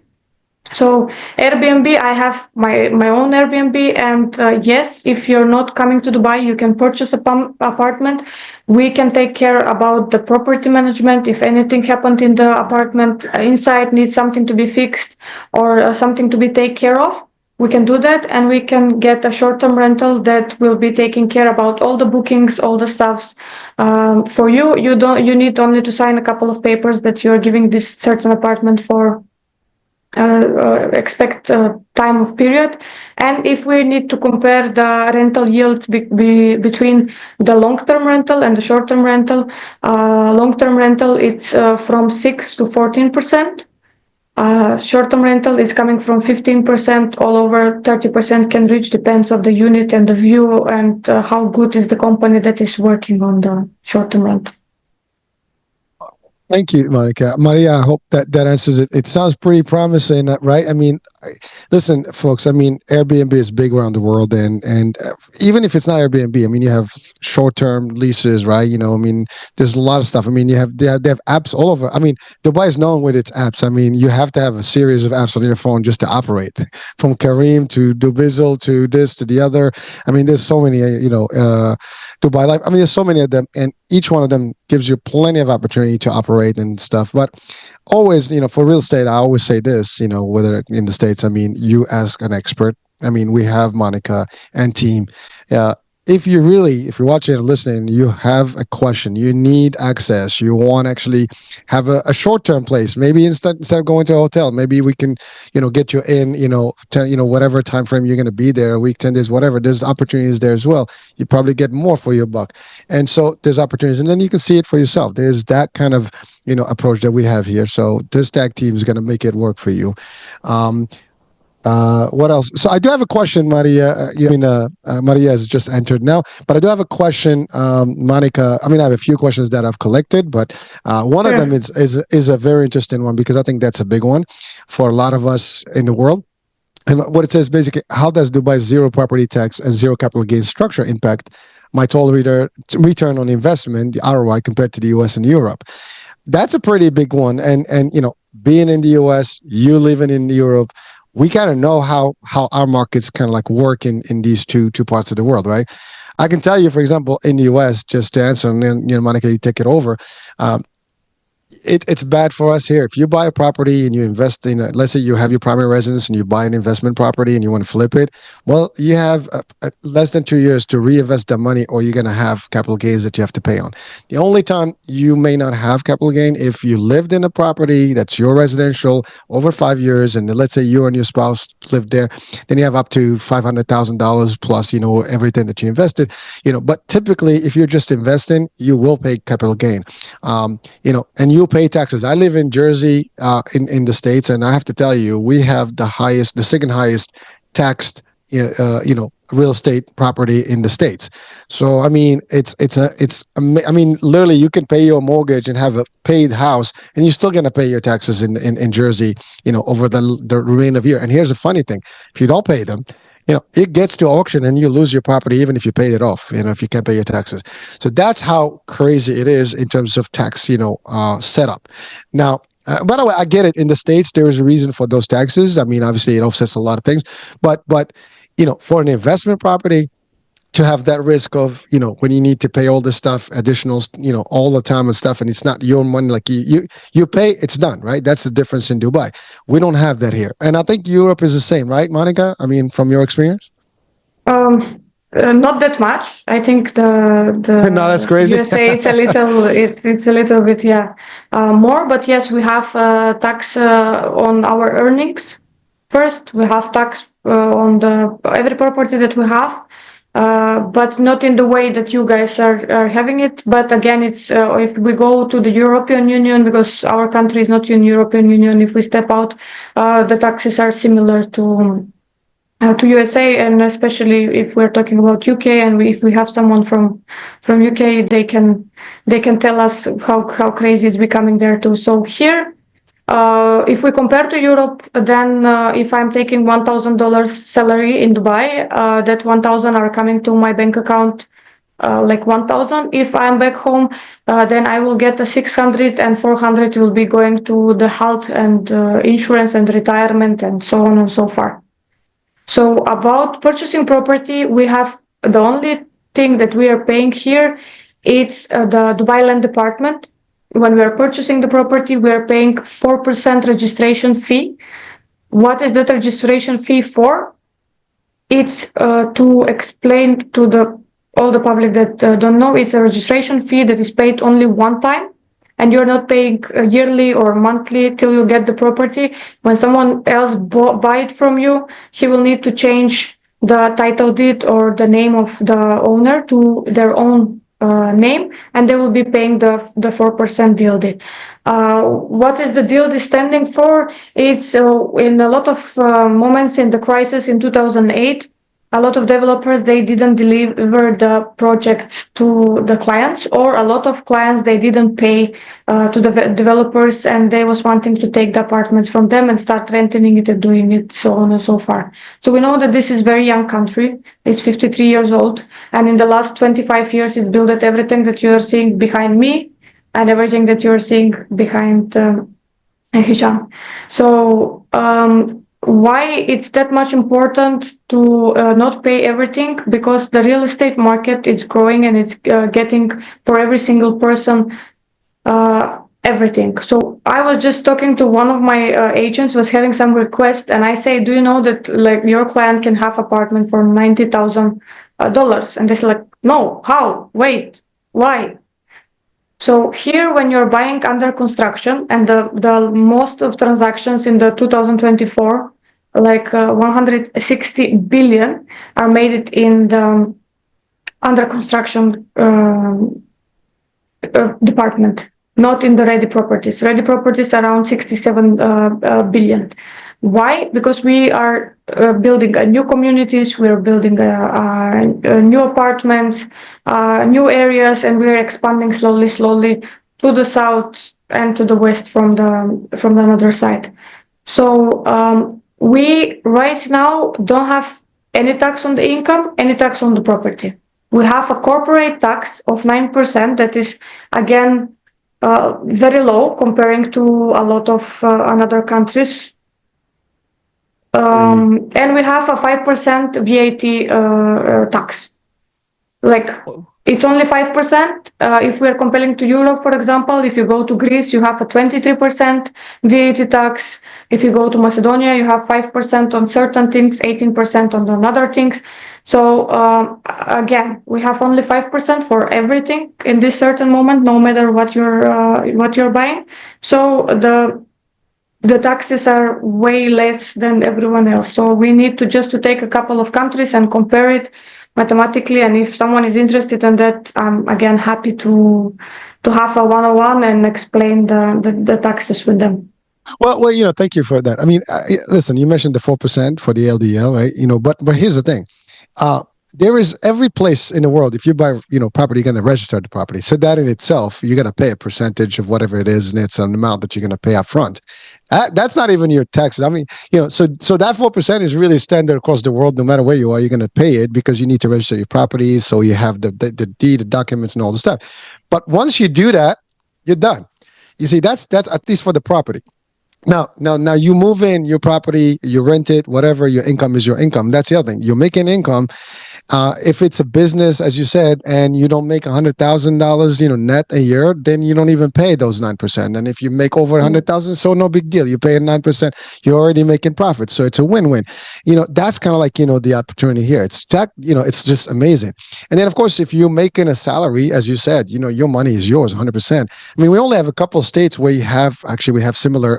So Airbnb, I have my own Airbnb, and yes, if you're not coming to Dubai, you can purchase a apartment. We can take care about the property management. If anything happened in the apartment inside needs something to be fixed or something to be taken care of, we can do that, and we can get a short-term rental that will be taking care about all the bookings, all the stuffs for you. You need only to sign a couple of papers that you are giving this certain apartment for expect time of period. And if we need to compare the rental yield between the long-term rental and the short-term rental, long-term rental it's from 6 to 14%. Short-term rental is coming from 15% all over. 30% can reach, depends on the unit and the view and how good is the company that is working on the short-term rental. Thank you, Monica. Maria, I hope that answers it. It sounds pretty promising, right? I mean, listen, folks. I mean, Airbnb is big around the world, and even if it's not Airbnb, I mean, you have short-term leases, right? You know, I mean, there's a lot of stuff. I mean, they have apps all over. I mean, Dubai is known with its apps. I mean, you have to have a series of apps on your phone just to operate, from Kareem to Dubizzle to this to the other. I mean, there's so many, Dubai Life. I mean, there's so many of them, and each one of them gives you plenty of opportunity to operate and stuff. But always, for real estate, I always say this, whether in the States, I mean, you ask an expert. I mean, we have Monica and team. If you're watching and listening, you have a question, you need access, you want to actually have a short-term place, maybe instead of going to a hotel, maybe we can, get you in, whatever time frame you're going to be there, a week, 10 days, whatever. There's opportunities there as well. You probably get more for your buck. And so there's opportunities, and then you can see it for yourself. There's that kind of, approach that we have here. So this tag team is going to make it work for you. What else? So I do have a question, Maria. Maria has just entered now, but I do have a question, Monica. I mean, I have a few questions that I've collected, but one of them is a very interesting one because I think that's a big one for a lot of us in the world. And what it says basically, how does Dubai's zero property tax and zero capital gains structure impact my total return on investment, the ROI, compared to the US and Europe? That's a pretty big one. And being in the US, you living in Europe, we kind of know how our markets kind of like work in these two parts of the world, right? I can tell you, for example, in the US, just to answer, and then, Monica, you take it over. it's bad for us here. If you buy a property and you invest in, let's say you have your primary residence and you buy an investment property and you want to flip it, well, you have less than 2 years to reinvest the money, or you're going to have capital gains that you have to pay on. The only time you may not have capital gain if you lived in a property that's your residential over 5 years, and let's say you and your spouse lived there, then you have up to $500,000 plus, everything that you invested, But typically, if you're just investing, you will pay capital gain. And you'll pay taxes. I live in Jersey, in the States, and I have to tell you, we have the second highest taxed, real estate property in the States. So I mean, literally, you can pay your mortgage and have a paid house, and you're still gonna pay your taxes in Jersey, over the remainder of the year. And here's the funny thing: if you don't pay them, it gets to auction and you lose your property even if you paid it off, if you can't pay your taxes. So that's how crazy it is in terms of tax, setup. Now, by the way, I get it. In the States, there is a reason for those taxes. I mean, obviously, it offsets a lot of things. But for an investment property, to have that risk of, when you need to pay all this stuff, additionals, all the time and stuff, and it's not your money, like you pay, it's done, right? That's the difference in Dubai. We don't have that here. And I think Europe is the same, right, Monica? I mean, from your experience? Not that much. I think the Not as crazy. USA it's a little bit more. But yes, we have tax on our earnings. First, we have tax on every property that we have. But not in the way that you guys are having it. But again, it's if we go to the European Union, because our country is not in European Union, if we step out, the taxes are similar to USA, and especially if we're talking about UK, and if we have someone from UK, they can tell us how crazy it's becoming there too. So here, if we compare to Europe, then if I'm taking $1,000 salary in Dubai, that 1,000 are coming to my bank account, like 1,000. If I'm back home, then I will get a 600, and 400 will be going to the health and insurance and retirement and so on and so forth. So about purchasing property, we have the only thing that we are paying here, it's the Dubai Land Department. When we are purchasing the property, we are paying 4% registration fee. What is that registration fee for? It's to explain to all the public that don't know, it's a registration fee that is paid only one time, and you're not paying yearly or monthly till you get the property. When someone else buy it from you, he will need to change the title deed or the name of the owner to their own name, and they will be paying the 4% DLD. What is the DLD standing for? It's in a lot of moments in the crisis in 2008, a lot of developers, they didn't deliver the project to the clients, or a lot of clients, they didn't pay to the developers, and they was wanting to take the apartments from them and start renting it and doing it, so on and so forth. So we know that this is very young country. It's 53 years old, and in the last 25 years, it's built everything that you are seeing behind me and everything that you are seeing behind Hisham. So why it's that much important to not pay everything? Because the real estate market is growing, and it's getting for every single person everything. So I was just talking to one of my agents, was having some request, and I say, do you know that like your client can have apartment for $90,000? And they say like, no, how? Wait, why? So here, when you're buying under construction, and the most of transactions in the 2024, like 160 billion, are made it in the under construction department, not in the ready properties. Ready properties around 67 billion. Why? Because we are building new communities, we are building new apartments, new areas, and we are expanding slowly to the south and to the west from the other side. So we right now don't have any tax on the income, any tax on the property. We have a corporate tax of 9% that is, again, very low comparing to a lot of other countries. And we have a 5% VAT tax. Like, it's only 5%. If we are comparing to Europe, for example, if you go to Greece, you have a 23% VAT tax. If you go to Macedonia, you have 5% on certain things, 18% on other things. So again, we have only 5% for everything in this certain moment, no matter what you're buying. So the taxes are way less than everyone else. So we need to just to take a couple of countries and compare it mathematically. And if someone is interested in that, I'm again happy to have a one-on-one and explain the taxes with them. Well, thank you for that. I mean, listen, you mentioned the 4% for the LDL, right? But here's the thing. There is every place in the world, if you buy, property, you're going to register the property. So that in itself, you're going to pay a percentage of whatever it is, and it's an amount that you're going to pay up front. That's not even your taxes. I mean, so that 4% is really standard across the world. No matter where you are, you're going to pay it because you need to register your property. So you have the deed, the documents, and all the stuff. But once you do that, you're done. You see, that's at least for the property. Now, you move in your property, you rent it, whatever, your income is your income. That's the other thing. You're making income. If it's a business, as you said, and you don't make $100,000, net a year, then you don't even pay those 9%. And if you make over 100,000, so no big deal. You pay 9%. You're already making profit, so it's a win-win. That's kind of like the opportunity here. It's it's just amazing. And then of course, if you're making a salary, as you said, your money is yours 100%. I mean, we only have a couple of states where we have similar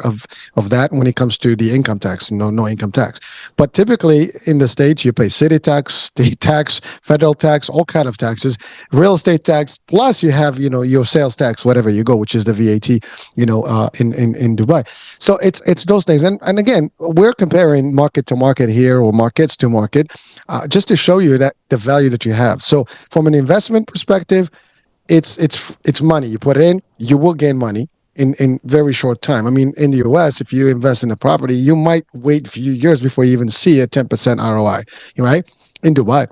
of that when it comes to the income tax. No income tax, but typically in the states you pay city tax, state tax, federal tax, all kind of taxes, real estate tax, plus you have your sales tax, whatever you go, which is the VAT, in Dubai. So it's those things, and again, we're comparing market to market here, or markets to market, just to show you that the value that you have. So from an investment perspective, it's money. You put it in, you will gain money in very short time. I mean, in the US, if you invest in a property, you might wait a few years before you even see a 10% ROI, right? In Dubai,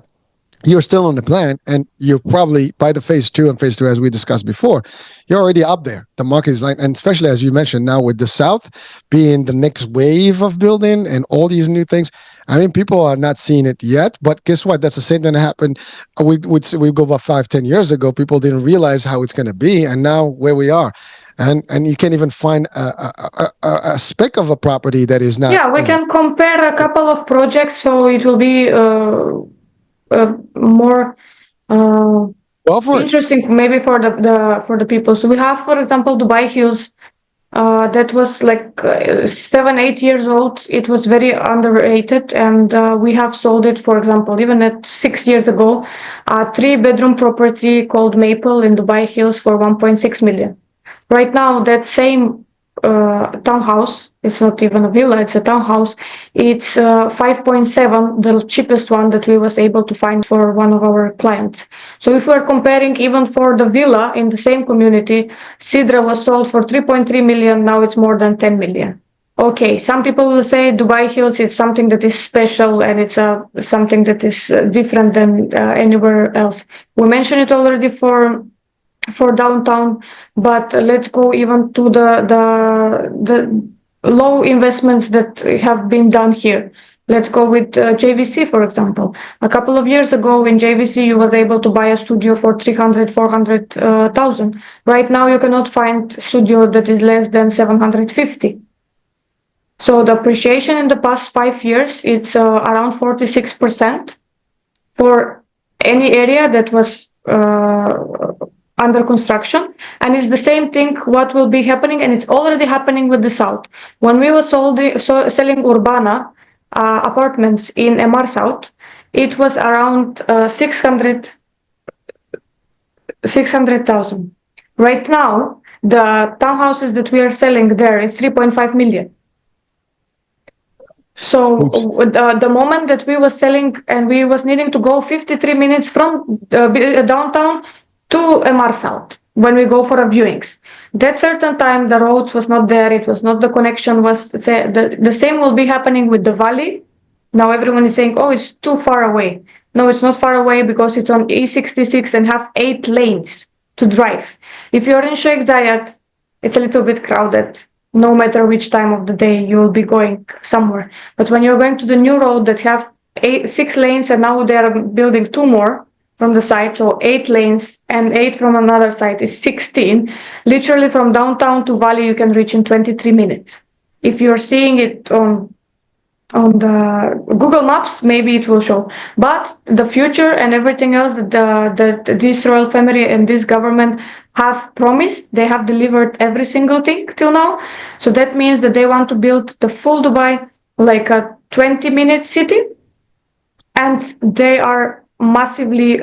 you're still on the plan, and you're probably by the phase 2 and phase 3, as we discussed before, you're already up there. The market is and especially as you mentioned now with the South being the next wave of building and all these new things. I mean, people are not seeing it yet, but guess what? That's the same thing that happened. We go about 5-10 years ago. People didn't realize how it's going to be, and now where we are. And you can't even find a speck of a property that is not. Yeah, we can compare a couple of projects, so it will be more interesting maybe for the people. So we have, for example, Dubai Hills. That was like 7-8 years old. It was very underrated, and we have sold it, for example, even at 6 years ago, a 3-bedroom property called Maple in Dubai Hills for 1.6 million. Right now, that same townhouse, it's not even a villa, it's a townhouse, it's 5.7, the cheapest one that we was able to find for one of our clients. So if we're comparing even for the villa in the same community, Sidra was sold for 3.3 million, now it's more than 10 million. Okay, some people will say Dubai Hills is something that is special, and it's something that is different than anywhere else. We mentioned it already for downtown, but let's go even to the low investments that have been done here. Let's go with JVC, for example. A couple of years ago in JVC, you was able to buy a studio for 300,000-400,000. Right now, you cannot find a studio that is less than 750. So the appreciation in the past 5 years, it's around 46% for any area that was under construction, and it's the same thing what will be happening, and it's already happening with the South. When we were selling Urbana apartments in MR South, it was around 600,000. Right now, the townhouses that we are selling there is 3.5 million. So the moment that we were selling, and we was needing to go 53 minutes from downtown to MR South when we go for a viewings. That certain time the roads was not there, it was not the connection was the same will be happening with the valley. Now everyone is saying, oh, it's too far away. No, it's not far away because it's on E66 and have 8 lanes to drive. If you're in Sheikh Zayed, it's a little bit crowded. No matter which time of the day you will be going somewhere. But when you're going to the new road that have 6 lanes and now they are building 2 more, from the side, so 8 lanes, and 8 from another side is 16. Literally from downtown to Valley, you can reach in 23 minutes. If you're seeing it on the Google Maps, maybe it will show. But the future and everything else that this royal family and this government have promised, they have delivered every single thing till now. So that means that they want to build the full Dubai like a 20-minute city, and they are massively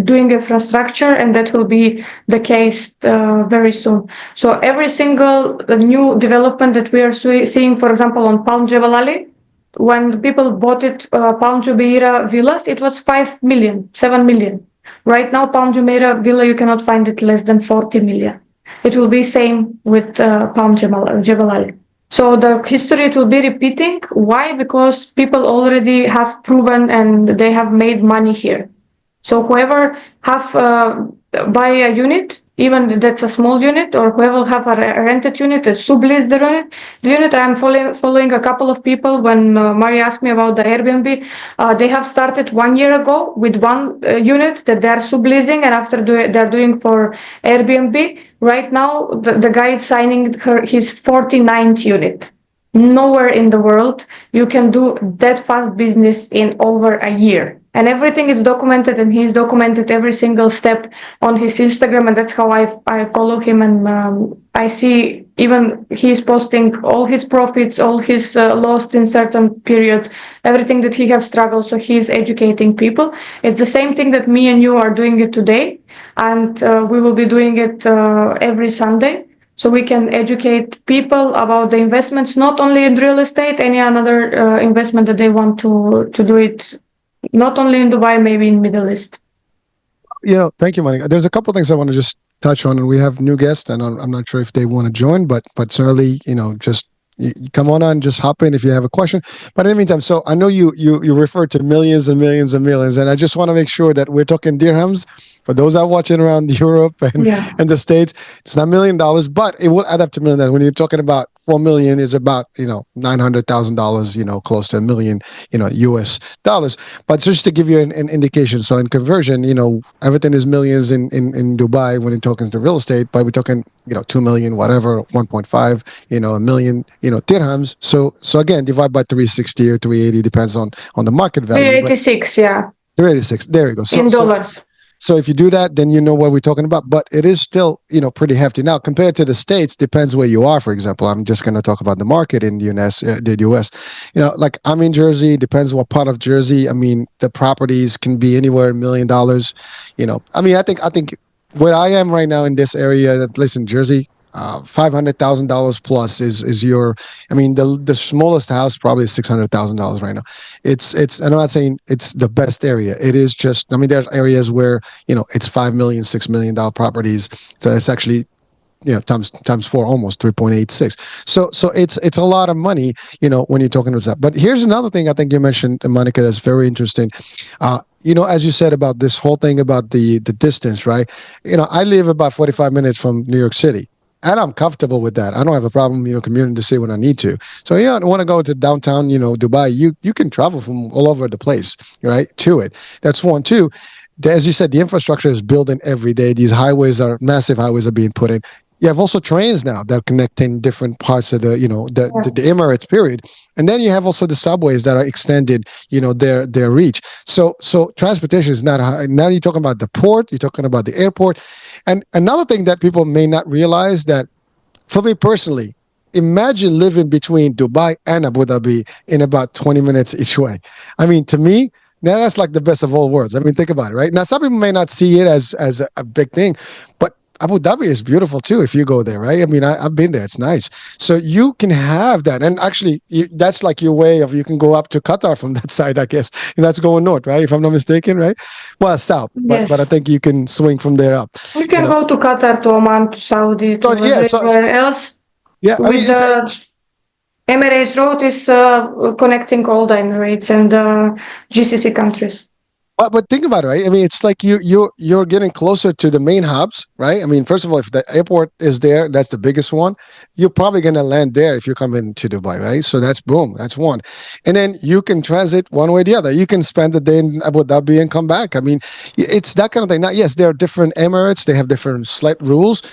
doing infrastructure, and that will be the case very soon. So every single new development that we are seeing, for example, on Palm Jebel Ali, when the people bought it, Palm Jumeirah villas, it was 5 million, 7 million. Right now, Palm Jumeirah villa, you cannot find it less than 40 million. It will be same with Palm Jebel Ali. So the history it will be repeating. Why? Because people already have proven and they have made money here. So whoever have buy a unit, even that's a small unit, or whoever have a rented unit, a sublease the unit. I'm following a couple of people. When Mario asked me about the Airbnb, they have started 1 year ago with one unit that they are subleasing, and after they're doing for Airbnb. Right now, the guy is signing his 49th unit. Nowhere in the world you can do that fast business in over a year. And everything is documented, and he's documented every single step on his Instagram, and that's how I follow him. And I see even he's posting all his profits, all his loss in certain periods, everything that he have struggled. So he's educating people. It's the same thing that me and you are doing it today, and we will be doing it every Sunday. So we can educate people about the investments, not only in real estate, any another investment that they want to do it, not only in Dubai, maybe in Middle East. Thank you, Monica. There's a couple things I want to just touch on, and we have new guests, and I'm not sure if they want to join, but certainly, just you come on, just hop in if you have a question. But in the meantime, so I know you referred to millions and millions and millions, and I just want to make sure that we're talking dirhams. For those that are watching around Europe and the States, it's not $1 million, but it will add up to $1 million. When you're talking about 4 million, is about $900,000, close to $1 million, US dollars. But just to give you an indication, so in conversion, everything is millions in Dubai when you're talking to real estate, but we're talking 2 million, whatever, 1.5, a million, dirhams. So again, divide by 360 or 380, depends on the market value. 386, yeah. 386. There you go. In dollars. So if you do that, then you know what we're talking about. But it is still, pretty hefty. Now, compared to the States, depends where you are. For example, I'm just going to talk about the market in the US. Like I'm in Jersey. Depends what part of Jersey. I mean, the properties can be anywhere $1 million. I think where I am right now in this area, listen, Jersey, $500,000 plus is your. I mean, the smallest house probably is $600,000 right now. It's. I'm not saying it's the best area. It is just. I mean, there's areas where it's $5 million, $6 million properties. So it's actually times 4, almost 3.86. So it's a lot of money, when you're talking about that. But here's another thing I think you mentioned, Monica, that's very interesting. As you said about this whole thing about the distance, right? I live about 45 minutes from New York City. And I'm comfortable with that. I don't have a problem, commuting to city when I need to. So, I want to go to downtown, Dubai. You can travel from all over the place, right, to it. That's one. Two, as you said, the infrastructure is building every day. These massive highways are being put in. You have also trains now that are connecting different parts of the Emirates period. And then you have also the subways that are extended, their reach. So transportation is not high. Now you're talking about the port, you're talking about the airport. And another thing that people may not realize, that for me personally, imagine living between Dubai and Abu Dhabi in about 20 minutes each way. I mean, to me, now that's like the best of all worlds. I mean, think about it, right? Now, some people may not see it as a big thing, but Abu Dhabi is beautiful too if you go there, right? I mean, I've been there. It's nice. So you can have that. And actually, that's like your way of, you can go up to Qatar from that side, I guess. And that's going north, right? If I'm not mistaken, right? Well, south. Yes. But I think you can swing from there up. We can go to Qatar, to Oman, to Saudi, to everywhere else. Yeah, with the Emirates Road is connecting all the Emirates and GCC countries. But think about it, right? I mean, it's like you're getting closer to the main hubs, right? I mean, first of all, if the airport is there, that's the biggest one. You're probably going to land there if you come into Dubai, right? So that's boom, that's one, and then you can transit one way or the other. You can spend the day in Abu Dhabi and come back. I mean, it's that kind of thing. Now, yes, there are different Emirates; they have different slight rules.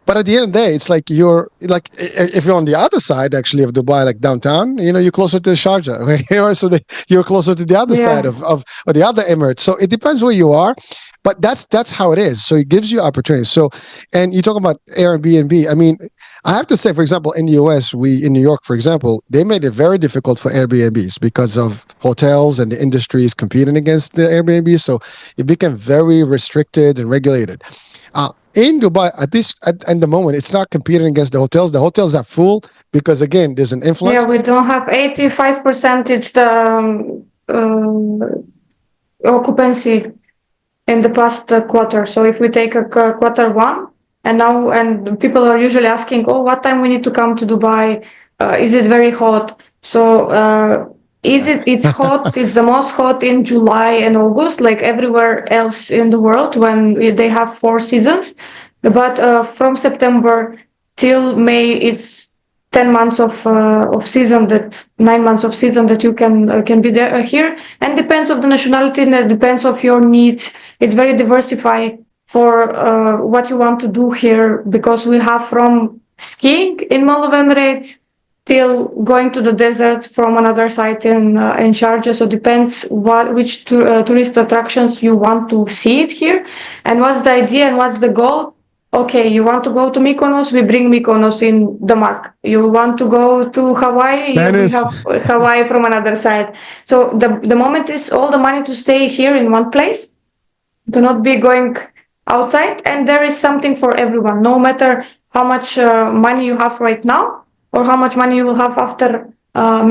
But at the end of the day, it's like you're like if you're on the other side actually of Dubai, like downtown, you're closer to Sharjah, right? So you're closer to the other side Yeah. of or the other Emirates. So it depends where you are, but that's how it is. So it gives you opportunities. So, and you talk about Airbnb. I mean, I have to say, for example, in the US, in New York, for example, they made it very difficult for Airbnbs because of hotels and the industries competing against the Airbnb. So it became very restricted and regulated. In Dubai, at the moment, it's not competing against the hotels. The hotels are full because again, there's an Yeah, influx. we don't have 85%. It's the occupancy in the past quarter. So if we take a quarter one, and people are usually asking, oh, what time we need to come to Dubai? Is it very hot? So it's hot. It's the most hot in July and August, like everywhere else in the world when they have 4 seasons. But from September till May, it's 10 months of season, that 9 months of season that you can be there here, and depends of the nationality and it depends of your needs. It's very diversified for what you want to do here, because we have from skiing in Mall of Emirates till going to the desert from another site in Sharjah. So depends which tourist attractions you want to see it here, and what's the idea and what's the goal. Okay, you want to go to Mykonos? We bring Mykonos in the mark. You want to go to Hawaii? We Dennis, have Hawaii from another side. So the moment is all the money to stay here in one place, do not be going outside, and there is something for everyone, no matter how much money you have right now or how much money you will have after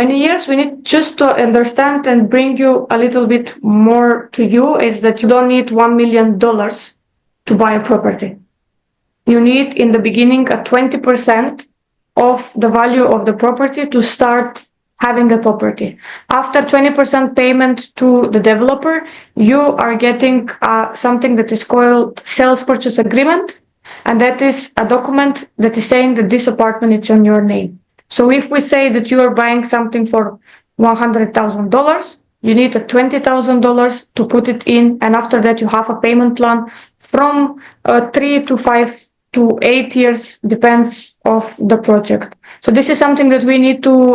many years. We need just to understand and bring you a little bit more to you, is that you don't need $1 million to buy a property. You need in the beginning a 20% of the value of the property to start having a property. After 20% payment to the developer, you are getting something that is called sales purchase agreement, and that is a document that is saying that this apartment is on your name. So if we say that you are buying something for $100,000, you need a $20,000 to put it in, and after that you have a payment plan from 3 to 5 to 8 years, depends of the project. So this is something that we need to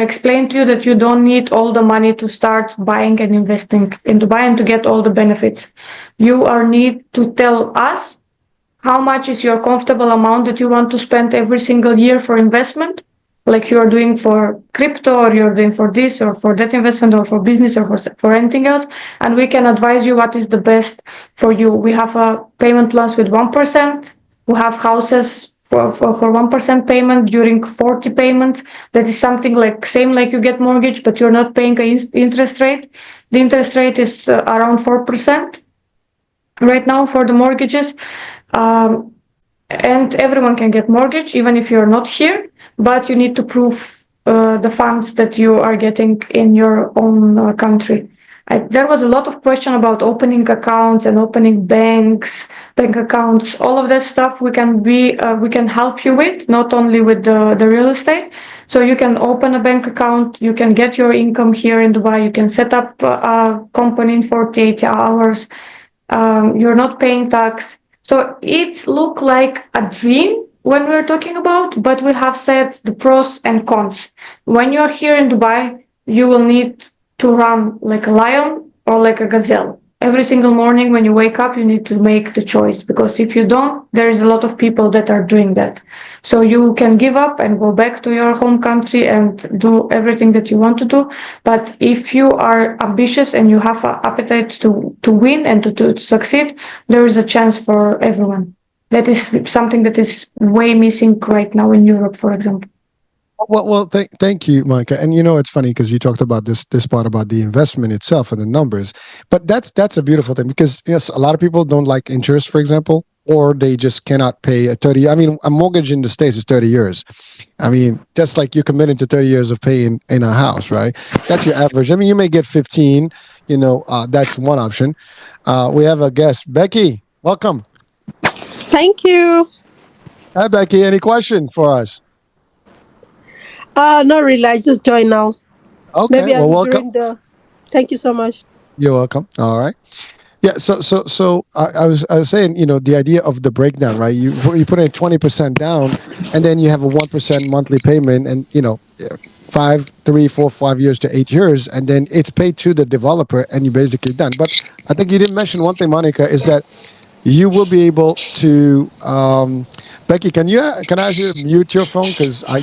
explain to you, that you don't need all the money to start buying and investing in Dubai and to get all the benefits. You are need to tell us how much is your comfortable amount that you want to spend every single year for investment, like you are doing for crypto, or you're doing for this or for that investment, or for business, or for anything else, and we can advise you what is the best for you. We have payment plans with 1%. We have houses for 1% payment during 40 payments. That is something like same like you get mortgage, but you're not paying an interest rate. The interest rate is around 4% right now for the mortgages. And everyone can get mortgage even if you're not here, but you need to prove the funds that you are getting in your own country. There was a lot of question about opening accounts and opening bank accounts. All of that stuff we can help you with, not only with the real estate. So you can open a bank account, you can get your income here in Dubai, you can set up a company in 48 hours. You're not paying tax. So it look like a dream when we're talking about, but we have said the pros and cons. When you're here in Dubai, you will need to run like a lion or like a gazelle. Every single morning when you wake up, you need to make the choice, because if you don't, there is a lot of people that are doing that. So you can give up and go back to your home country and do everything that you want to do. But if you are ambitious and you have an appetite to win and to succeed, there is a chance for everyone. That is something that is way missing right now in Europe, for example. Well, thank you, Monica. And it's funny because you talked about this part about the investment itself and the numbers, but that's a beautiful thing, because yes, a lot of people don't like interest, for example, or they just cannot pay a 30. I mean, a mortgage in the States is 30 years. I mean, just like you're committed to 30 years of paying in a house, right? That's your average. I mean, you may get 15, that's one option. We have a guest, Becky. Welcome. Thank you. Hi, Becky. Any question for us? Not really. I just joined now. Okay. Maybe Well, I'm welcome. during the. Thank you so much. You're welcome. All right. Yeah. So I was saying, the idea of the breakdown, right? You put in 20% down, and then you have a 1% monthly payment, and 3, 4, 5 years to 8 years, and then it's paid to the developer, and you're basically done. But I think you didn't mention one thing, Monica, is that you will be able to. Becky, can I ask you to mute your phone because I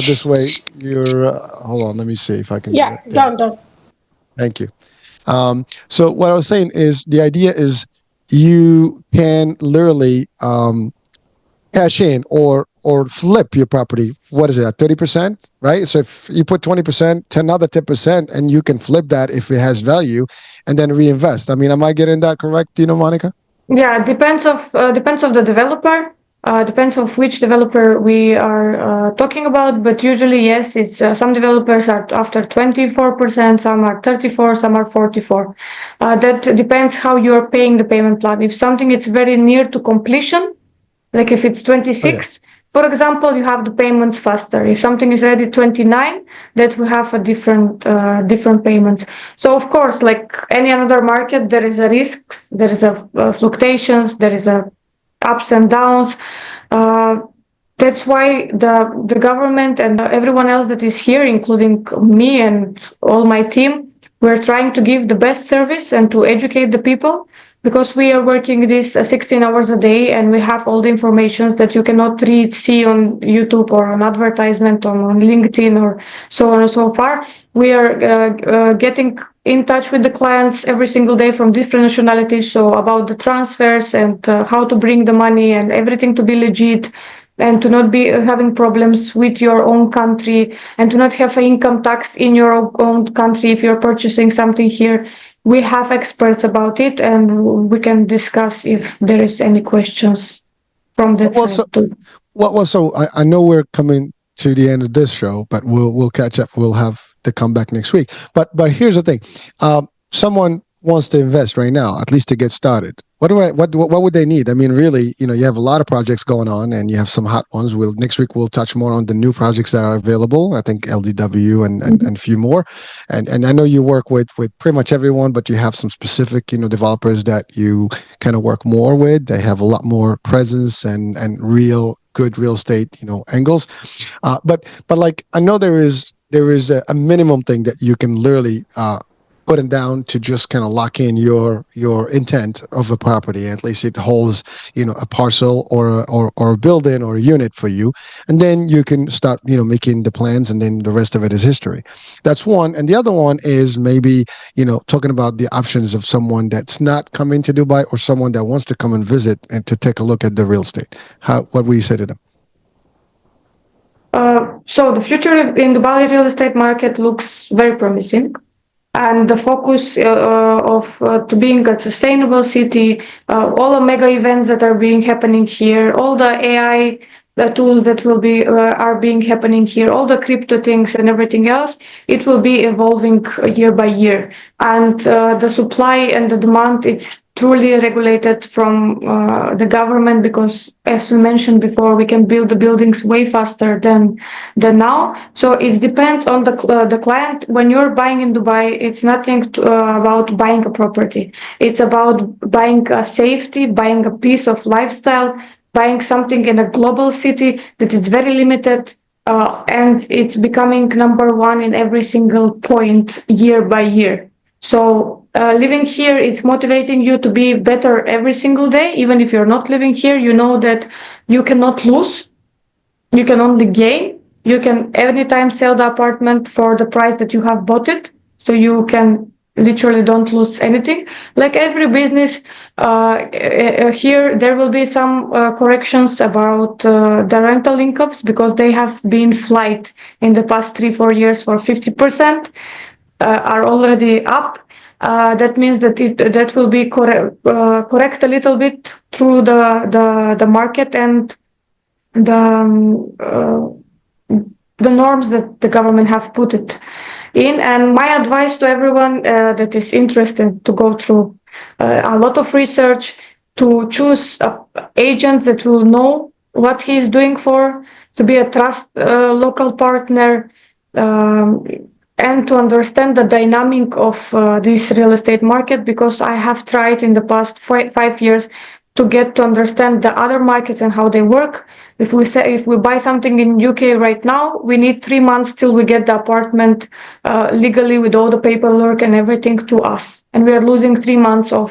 this way you're. Hold on, let me see if I can Yeah, get there. done. Thank you. So what I was saying is the idea is you can literally cash in or flip your property. What is it at 30%, right? So if you put 20%, another 10%, and you can flip that if it has value, and then reinvest. I mean, am I getting that correct? Monica? Yeah, depends of the developer. Depends of which developer we are talking about. But usually, yes, it's some developers are after 24%, some are 34, some are 44. That depends how you are paying the payment plan. If something is very near to completion, like if it's Oh yeah. 26, for example, you have the payments faster. If something is ready 29, that we have a different payments. So of course, like any other market, there is a risk, there is a fluctuations, there is a ups and downs. Uh, that's why the government and everyone else that is here, including me and all my team, we're trying to give the best service and to educate the people because we are working this 16 hours a day and we have all the informations that you cannot read, see on YouTube or on advertisement on LinkedIn or so on and so far. We are getting in touch with the clients every single day from different nationalities. So about the transfers and how to bring the money and everything to be legit and to not be having problems with your own country and to not have an income tax in your own country if you're purchasing something here. We have experts about it and we can discuss if there is any questions from that Well, so side too. I know we're coming to the end of this show, but we'll catch up. We'll have to come back next week. But here's the thing: someone wants to invest right now, at least to get started. What would they need? I mean, really, you have a lot of projects going on, and you have some hot ones. Next week we'll touch more on the new projects that are available. I think LDW and a few more. And I know you work with pretty much everyone, but you have some specific developers that you kind of work more with. They have a lot more presence and real good real estate angles. But like I know there is a minimum thing that you can literally put it down to just kind of lock in your intent of a property. At least it holds a parcel or a building or a unit for you, and then you can start making the plans, and then the rest of it is history. That's one. And the other one is maybe talking about the options of someone that's not coming to Dubai or someone that wants to come and visit and to take a look at the real estate. What would you say to them? So the future in the Bali real estate market looks very promising. And the focus of to being a sustainable city, all the mega events that are being happening here, all the AI the tools that will be are being happening here, all the crypto things and everything else, it will be evolving year by year. And the supply and the demand, it's truly regulated from the government because, as we mentioned before, we can build the buildings way faster than now. So it depends on the client. When you're buying in Dubai, it's nothing about buying a property. It's about buying a safety, buying a piece of lifestyle, buying something in a global city that is very limited, and it's becoming number one in every single point year by year. So living here, it's motivating you to be better every single day. Even if you're not living here, you know that you cannot lose, you can only gain. You can anytime sell the apartment for the price that you have bought it. So you can literally don't lose anything. Like every business, here there will be some corrections about the rental incomes because they have been flight in the past 3-4 years for 50%, are already up. That means that that will be correct a little bit through the market and the norms that the government have put it in. And my advice to everyone that is interested to go through a lot of research, to choose an agent that will know what he is doing for, to be a trust local partner, um, and to understand the dynamic of this real estate market, because I have tried in the past 5 years to get to understand the other markets and how they work. If we buy something in UK right now, we need 3 months till we get the apartment legally with all the paperwork and everything to us, and we are losing 3 months of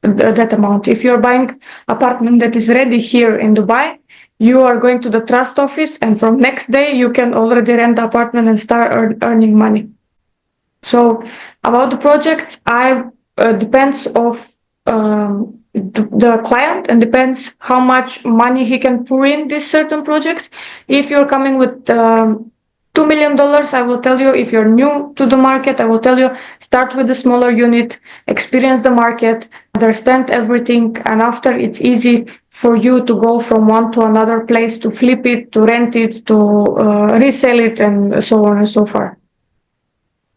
that amount. If you're buying apartment that is ready here in Dubai, you are going to the trust office, and from next day you can already rent the apartment and start earning money. So about the projects, I depends of the client, and depends how much money he can pour in these certain projects. If you're coming with $2 million, I will tell you, if you're new to the market, I will tell you, start with a smaller unit, experience the market, understand everything, and after it's easy for you to go from one to another place, to flip it, to rent it, to resell it, and so on and so forth.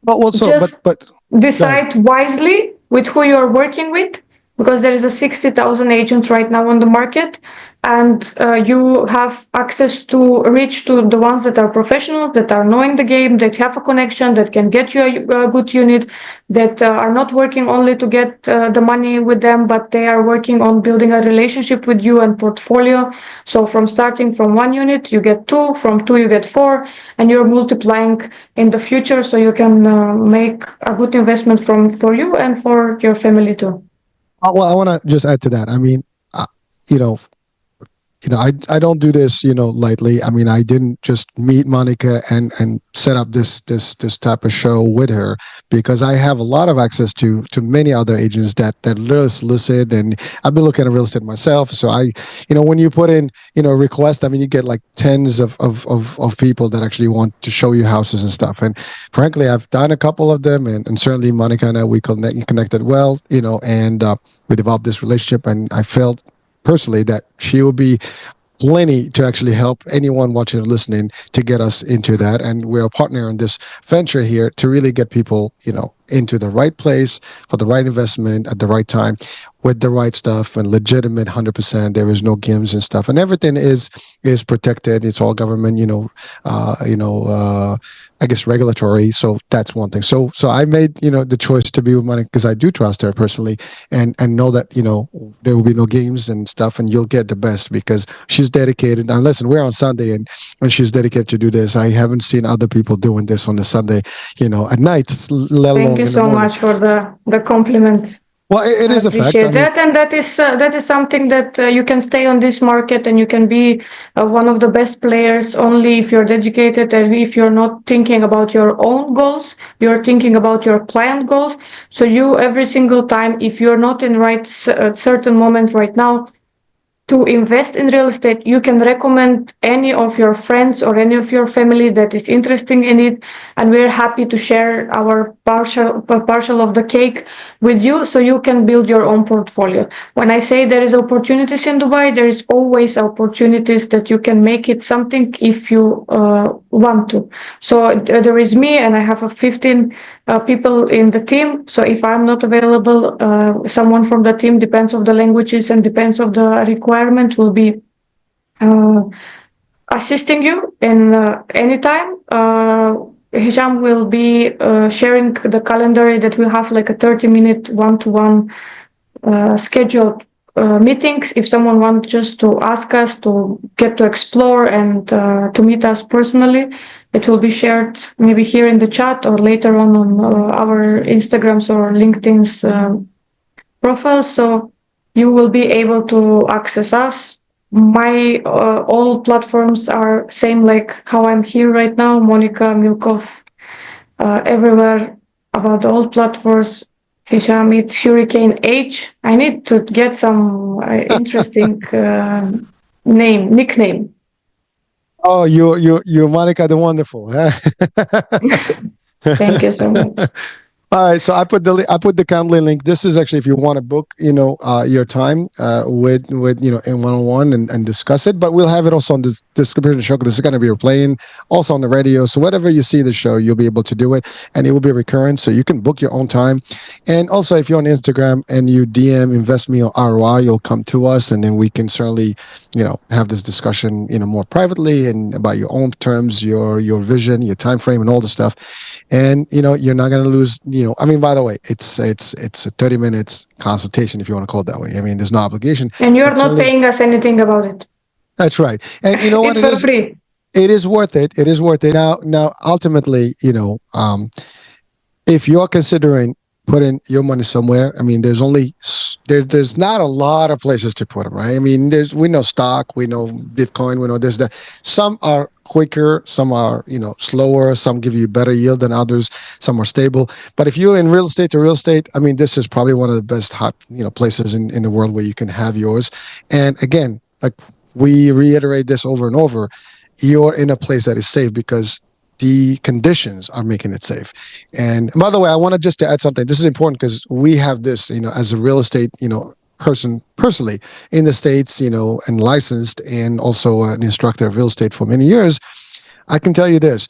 Well, so Just but decide wisely with who you're working with, because there is a 60,000 agents right now on the market, and you have access to reach to the ones that are professionals, that are knowing the game, that have a connection, that can get you a good unit, that are not working only to get the money with them, but they are working on building a relationship with you and portfolio. So from starting from one unit, you get two, from two you get four, and you're multiplying in the future, so you can make a good investment for you and for your family too. well, I want to just add to that. I mean, you know, I don't do this, lightly. I mean, I didn't just meet Monica and set up this type of show with her, because I have a lot of access to many other agents that literally solicit, and I've been looking at real estate myself. So when you put in, request, I mean, you get like tens of people that actually want to show you houses and stuff. And frankly, I've done a couple of them, and certainly Monica and I, we connected well, and we developed this relationship, and I felt personally that she will be plenty to actually help anyone watching or listening to get us into that. And we're a partner in this venture here to really get people, into the right place for the right investment at the right time with the right stuff, and legitimate 100%. There is no gims and stuff, and everything is protected. It's all government, I guess regulatory. So that's one thing. So I made, the choice to be with Monica because I do trust her personally, and know that, there will be no games and stuff, and you'll get the best because she's dedicated. And listen, we're on Sunday, and she's dedicated to do this. I haven't seen other people doing this on a Sunday, at night, let alone. Thank you so much for the compliment. Well, it is a fact. Appreciate that, and that is something that you can stay on this market, and you can be one of the best players only if you're dedicated, and if you're not thinking about your own goals, you're thinking about your client goals. So you, every single time, if you're not in right certain moments right now to invest in real estate, you can recommend any of your friends or any of your family that is interested in it, and we're happy to share our partial of the cake with you, so you can build your own portfolio. When I say there is opportunities in Dubai, there is always opportunities that you can make it something if you want to. So there is me, and I have 15 people in the team. So if I'm not available, someone from the team, depends of the languages and depends of the requirement, will be assisting you in any time. Hisham will be sharing the calendar that we have like a 30-minute one-to-one scheduled meetings. If someone wants just to ask us to get to explore and to meet us personally, it will be shared maybe here in the chat or later on our Instagrams or LinkedIn's profiles. So you will be able to access us. My all platforms are same like how I'm here right now, Monica Milkov, everywhere about all platforms. Hisham, it's Hurricane H. I need to get some interesting nickname. Oh, you're Monica the Wonderful. Huh? Thank you so much. All right, so I put the Calendly link. This is actually if you want to book, your time with in one on one and discuss it. But we'll have it also on the description of the show. 'Cause this is going to be replaying also on the radio. So whatever you see the show, you'll be able to do it, and it will be recurrent. So you can book your own time. And also, if you're on Instagram and you DM Invest Me or ROI, you'll come to us, and then we can certainly have this discussion more privately and about your own terms, your vision, your time frame, and all the stuff. And you're not going to lose. I mean, by the way, it's a 30 minutes consultation if you want to call it that way. I mean, there's no obligation, And you're but not certainly paying us anything about it. that's right. And you know what It's it for is? free. It is worth it. It is worth it. Now, ultimately, if you're considering putting your money somewhere, I mean, there's not a lot of places to put them, right? I mean, we know stock, we know Bitcoin, we know this, that. Some are quicker, some are slower, some give you better yield than others, some are stable. But if you're in real estate to real estate, I mean, this is probably one of the best hot places in the world where you can have yours. And again, like we reiterate this over and over, you're in a place that is safe because the conditions are making it safe. And by the way, I wanted just to add something. This is important because we have this, as a real estate, person personally in the States, and licensed and also an instructor of real estate for many years. I can tell you this.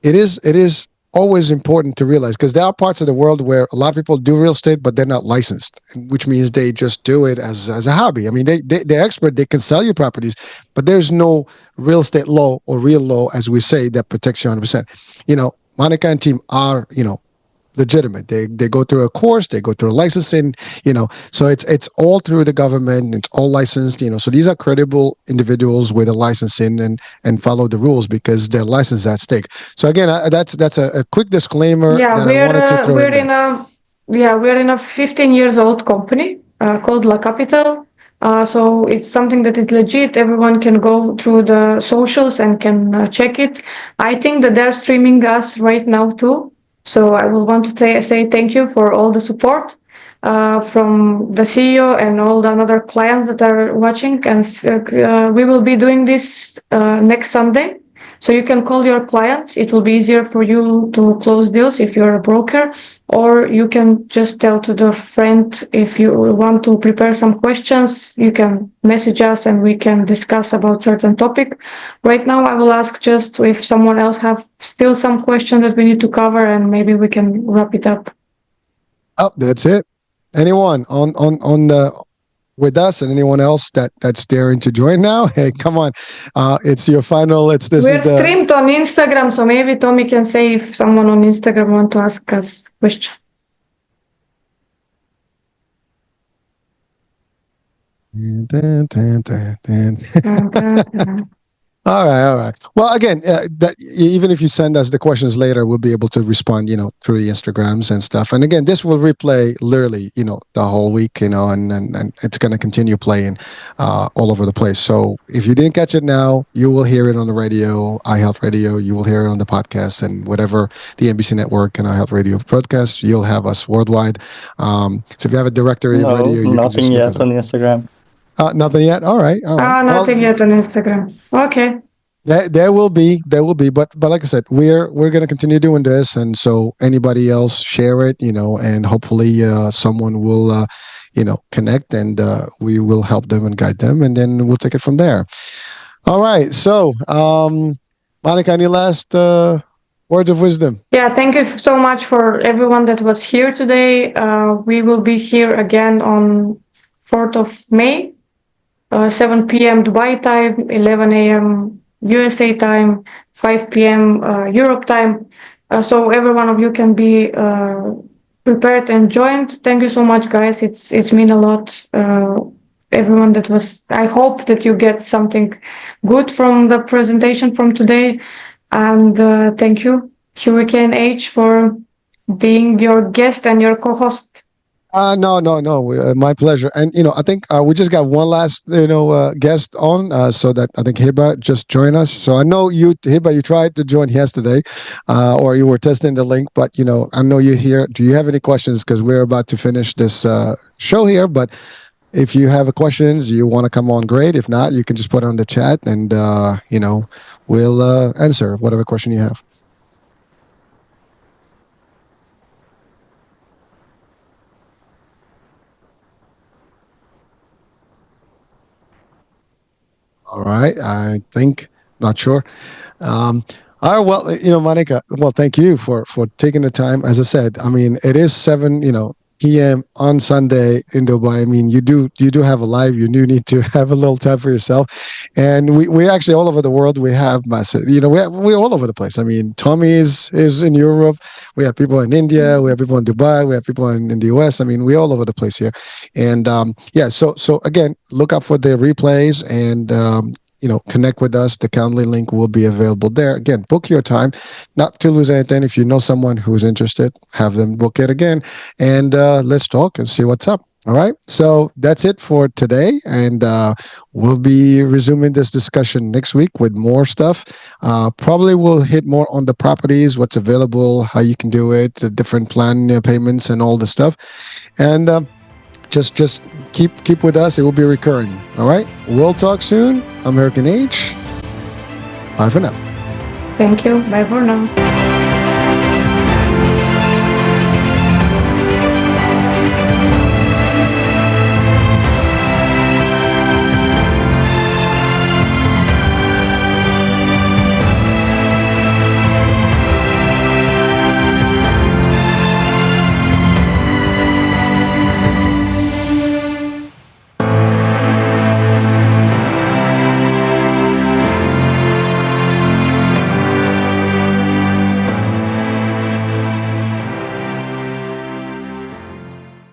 It is always important to realize because there are parts of the world where a lot of people do real estate, but they're not licensed, which means they just do it as a hobby. I mean, they're expert. They can sell you properties, but there's no real estate law or real law, as we say, that protects you 100%. Monica and team are, legitimate. They go through a course, they go through a licensing, so it's all through the government, it's all licensed, so these are credible individuals with a licensing and follow the rules because their license is at stake. So again, that's a quick disclaimer Yeah, that I wanted to throw in there. we're in a 15 years old company called La Capital. So it's something that is legit. Everyone can go through the socials and can check it. I think that they're streaming us right now too. So I will want to say thank you for all the support from the CEO and all the other clients that are watching. And we will be doing this next Sunday. So you can call your clients. It will be easier for you to close deals if you're a broker, or you can just tell to the friend if you want to prepare some questions. You can message us and we can discuss about certain topic. Right now, I will ask just if someone else have still some question that we need to cover, and maybe we can wrap it up. Oh, that's it. Anyone on the with us and anyone else that's daring to join now? Hey, come on. It's your final. We're streamed on Instagram, so maybe Tommy can say if someone on Instagram want to ask us question. All right. Well, again, that even if you send us the questions later, we'll be able to respond, through the Instagrams and stuff. And again, this will replay literally, the whole week, and it's going to continue playing all over the place. So if you didn't catch it now, you will hear it on the radio, iHealth Radio. You will hear it on the podcast and whatever the NBC Network and iHealth Radio broadcast. You'll have us worldwide. So if you have a directory of radio, you can just nothing yet on Instagram. Nothing yet. All right. Nothing yet on Instagram. Okay. There will be, but like I said, we're going to continue doing this, and so anybody else share it, and hopefully someone will, connect, and we will help them and guide them, and then we'll take it from there. All right. So, Monica, any last words of wisdom? Yeah, thank you so much for everyone that was here today. We will be here again on 4th of May. 7 p.m. Dubai time, 11 a.m. USA time, 5 p.m. Europe time. So every one of you can be prepared and joined. Thank you so much, guys. It's mean a lot. Everyone that was, I hope that you get something good from the presentation from today. And thank you, Hurricane H, for being your guest and your co-host. No. My pleasure. And I think we just got one last guest on, so that I think Hiba just joined us. So I know Hiba, you tried to join yesterday, or you were testing the link, but I know you're here. Do you have any questions? Because we're about to finish this show here, but if you have questions, you want to come on, great. If not, you can just put it on the chat, and we'll answer whatever question you have. All right. I think, not sure. Um, all right. Well, Monica. Well, thank you for taking the time. As I said, I mean, it is 7, p.m. on Sunday in Dubai. I mean, you do have a life. You do need to have a little time for yourself. And we actually all over the world. We have massive. We're all over the place. I mean, Tommy is in Europe. We have people in India. We have people in Dubai. We have people in the US. I mean, we're all over the place here. And yeah. So again, look out for the replays and. Connect with us. The Calendly link will be available there. Again, book your time, not to lose anything. If you know someone who's interested, have them book it again, and let's talk and see what's up. All right. So that's it for today, and we'll be resuming this discussion next week with more stuff. Probably we'll hit more on the properties, what's available, how you can do it, the different plan payments, and all the stuff, and. Just keep with us. It will be recurring. All right. We'll talk soon. I'm Hurricane H. Bye for now. Thank you. Bye for now.